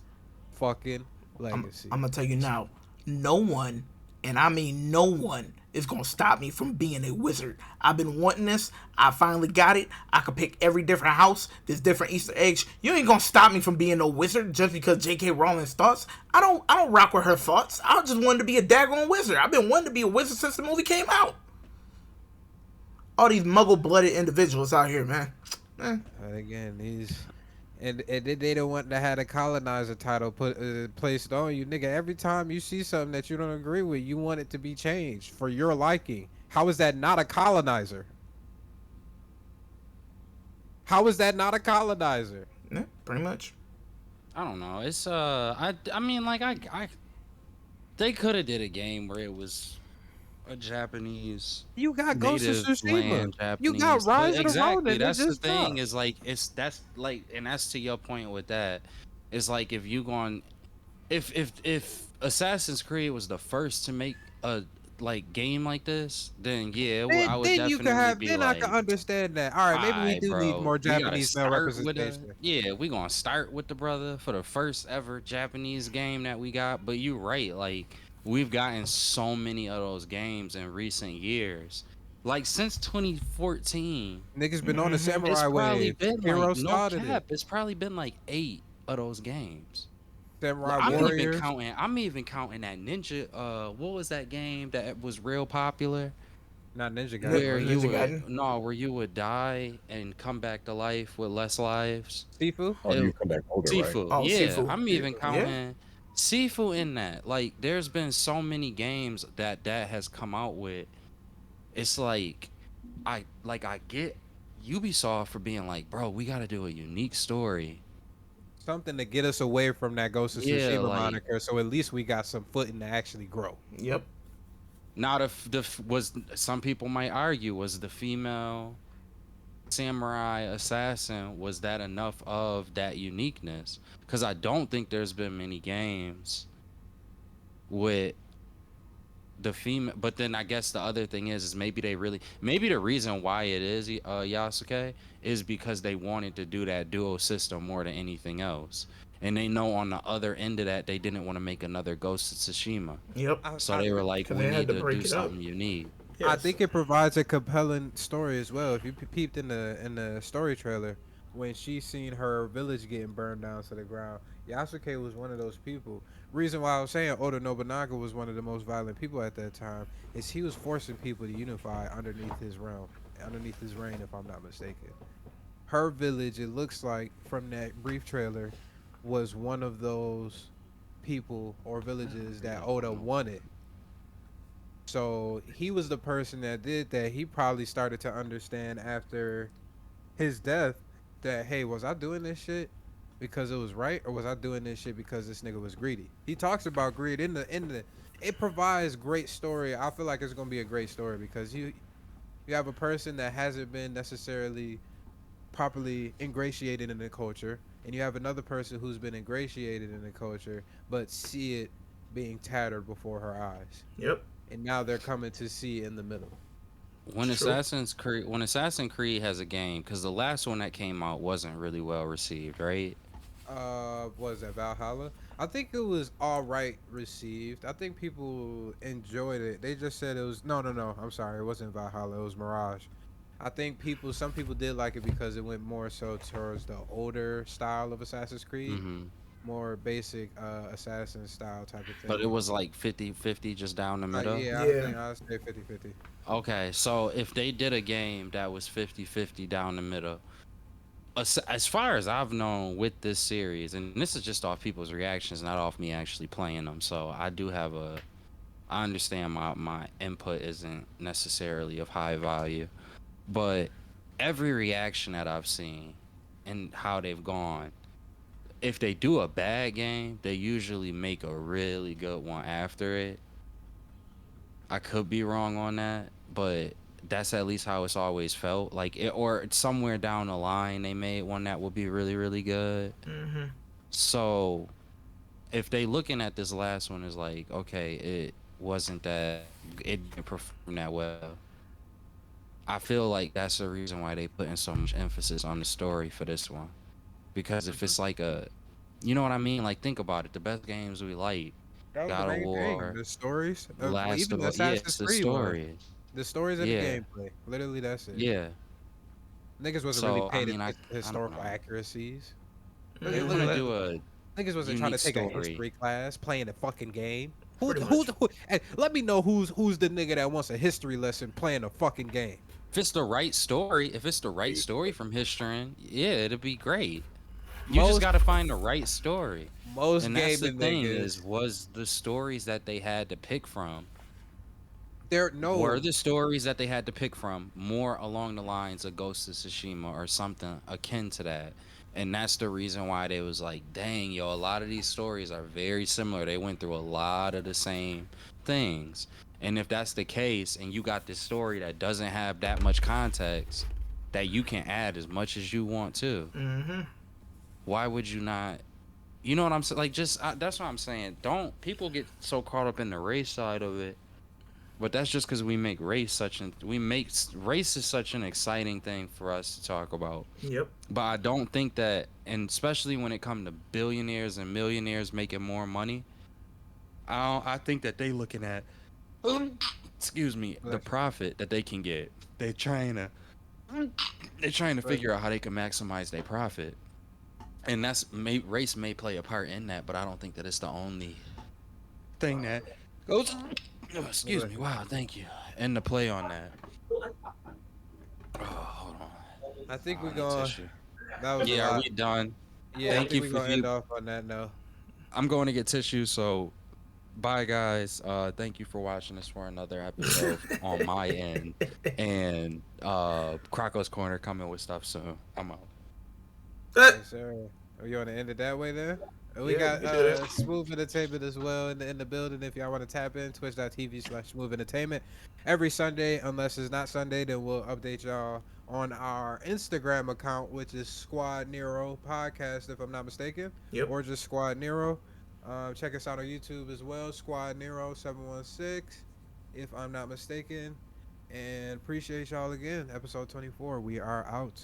fucking I'm Legacy. gonna tell you now, no one, and I mean no one, is gonna stop me from being a wizard. I've been wanting this. I finally got it. I could pick every different house. There's different Easter eggs. You ain't gonna stop me from being a wizard just because J.K. Rowling's thoughts. I don't rock with her thoughts. I just wanted to be a daggone wizard. I've been wanting to be a wizard since the movie came out. All these muggle-blooded individuals out here, man. Man. And again, and they don't want to have a colonizer title placed on you, nigga. Every time you see something that you don't agree with, you want it to be changed for your liking. How is that not a colonizer? How is that not a colonizer? Yeah, pretty much. I don't know. It's I mean like I they could have did a game where it was a Japanese You got Ghost of native Tsushima. land You Japanese. got Rise But of the Ronin. exactly, It that's the just thing dropped. is like that's like and that's to your point with that. It's like if you going if Assassin's Creed was the first to make a like game like this, then yeah, I would Then you can definitely have. be Then I can like, understand that. All right, maybe we alright, do need bro, more we gotta Japanese male start with representation. we gonna start with the brother for the first ever Japanese game that we got. But you right, like we've gotten so many of those games in recent years, like since 2014. Niggas been on the It's samurai probably wave. been Hero like no started it. cap. It's probably been like 8 of those games. Samurai I'm even warriors. counting. I'm even counting that Ninja. What was that game that was real popular? Not Ninja Yeah, Gaiden. Where Ninja you would Gaiden? where you would die and come back to life with less lives. Sifu. Oh, you It, come back older, right? Sifu. Oh, Yeah, Sifu. I'm even Yeah. counting Sifu in that. Like, there's been so many games that has come out with. It's like, I get Ubisoft for being like, bro, we got to do a unique story. Something to get us away from that Ghost of Yeah, Tsushima like moniker, so at least we got some footing to actually grow. Yep. not if was some people might argue was the female samurai assassin, was that enough of that uniqueness? Because I don't think there's been many games with the female. But then I guess the other thing is maybe maybe the reason why it is Yasuke is because they wanted to do that duo system more than anything else, and they know on the other end of that they didn't want to make another Ghost of Tsushima, Yep. so they were like, 'Cause we they had need to to break do it up. something unique. I Yes. think it provides a compelling story as well. If you peeped in the story trailer, when she seen her village getting burned down to the ground, Yasuke was one of those people. Reason why I was saying Oda Nobunaga was one of the most violent people at that time is he was forcing people to unify underneath his realm, underneath his reign, if I'm not mistaken. Her village, it looks like from that brief trailer, was one of those people or villages that Oda wanted. So he was the person that did that. He probably started to understand after his death that, hey, was I doing this shit because it was right, or was I doing this shit because this nigga was greedy? He talks about greed in the. It provides great story. I feel like it's gonna be a great story because you have a person that hasn't been necessarily properly ingratiated in the culture, and you have another person who's been ingratiated in the culture, but see it being tattered before her eyes, Yep. and now they're coming to see in the middle. It's true. When Assassin's Creed has a game, because the last one that came out wasn't really well received, right? What was that, Valhalla? I think it was all right received. I think people enjoyed it. They just said it was no. I'm sorry, it wasn't Valhalla. It was Mirage. I think some people did like it because it went more so towards the older style of Assassin's Creed, Mm-hmm. more basic assassin style type of But it thing. was like 50-50 just down the middle. Yeah, I Yeah. think I'd say 50-50. Okay, so if they did a game that was 50-50 down the middle, as far as I've known with this series, and this is just off people's reactions, not off me actually playing them. So I understand my input isn't necessarily of high value, but every reaction that I've seen and how they've gone, if they do a bad game, they usually make a really good one after it. I could be wrong on that, but that's at least how it's always felt. Like it, or somewhere down the line, they made one that would be really, really good. Mm-hmm. So if they looking at this last one as like, okay, it didn't perform that well. I feel like that's the reason why they putting so much emphasis on the story for this one. Because if it's like you know what I mean? Like think about it. The best games we like, That was the God of main thing. War, The stories, Last even of the Us. Yeah, Assassin's it's the Creed one. story. The stories and the Yeah, gameplay. Literally, that's it. yeah. Niggas wasn't really So I paid mean, attention to I don't historical know. accuracies. They want to do a Niggas wasn't trying to unique take a story. history class, playing a fucking game. Pretty much. And let me know who's the nigga that wants a history lesson playing a fucking game. If it's the right story from history, yeah, it'll be great. You just Most got to find the right story. most And that's the gaming thing niggas, is was the stories that they had to pick from they're were no the stories that they had to pick from more along the lines of Ghost of Tsushima or something akin to that. And that's the reason why they was like, dang, yo, a lot of these stories are very similar. They went through a lot of the same things. And if that's the case, and you got this story that doesn't have that much context, that you can add as much as you want to, Mm-hmm. why would you not? You know what I'm saying? Like, that's what I'm saying. Don't people get so caught up in the race side of it? But that's just because race is such an exciting thing for us to talk about. Yep. But I don't think that, and especially when it comes to billionaires and millionaires making more money, I think that they looking at, excuse me, the bless you, profit that they can get. They're trying to bless figure out how they can maximize their profit, and race may play a part in that, but I don't think that it's the only thing that goes. Oh, you, excuse bless me. you. Wow, thank you. And the play on that. Oh, hold on. I think I we're need going. tissue. That was a Yeah, are lot. we done? Yeah, I Thank think you we're for gonna end view. off on that note. I'm going to get tissue. So, bye, guys. Thank you for watching us for another episode on my end. And Krako's Corner coming with stuff soon. I'm out. Yes, sir. Are you want to end it that way then? We Yeah, we got can do that. Smooth Entertainment as well in the building. If y'all want to tap in, twitch.tv/Smooth Entertainment. Every Sunday, unless it's not Sunday, then we'll update y'all on our Instagram account, which is Squad Nero Podcast, if I'm not mistaken, Yep. or just Squad Nero. Check us out on YouTube as well, Squad Nero 716, if I'm not mistaken. And appreciate y'all again. Episode 24. We are out.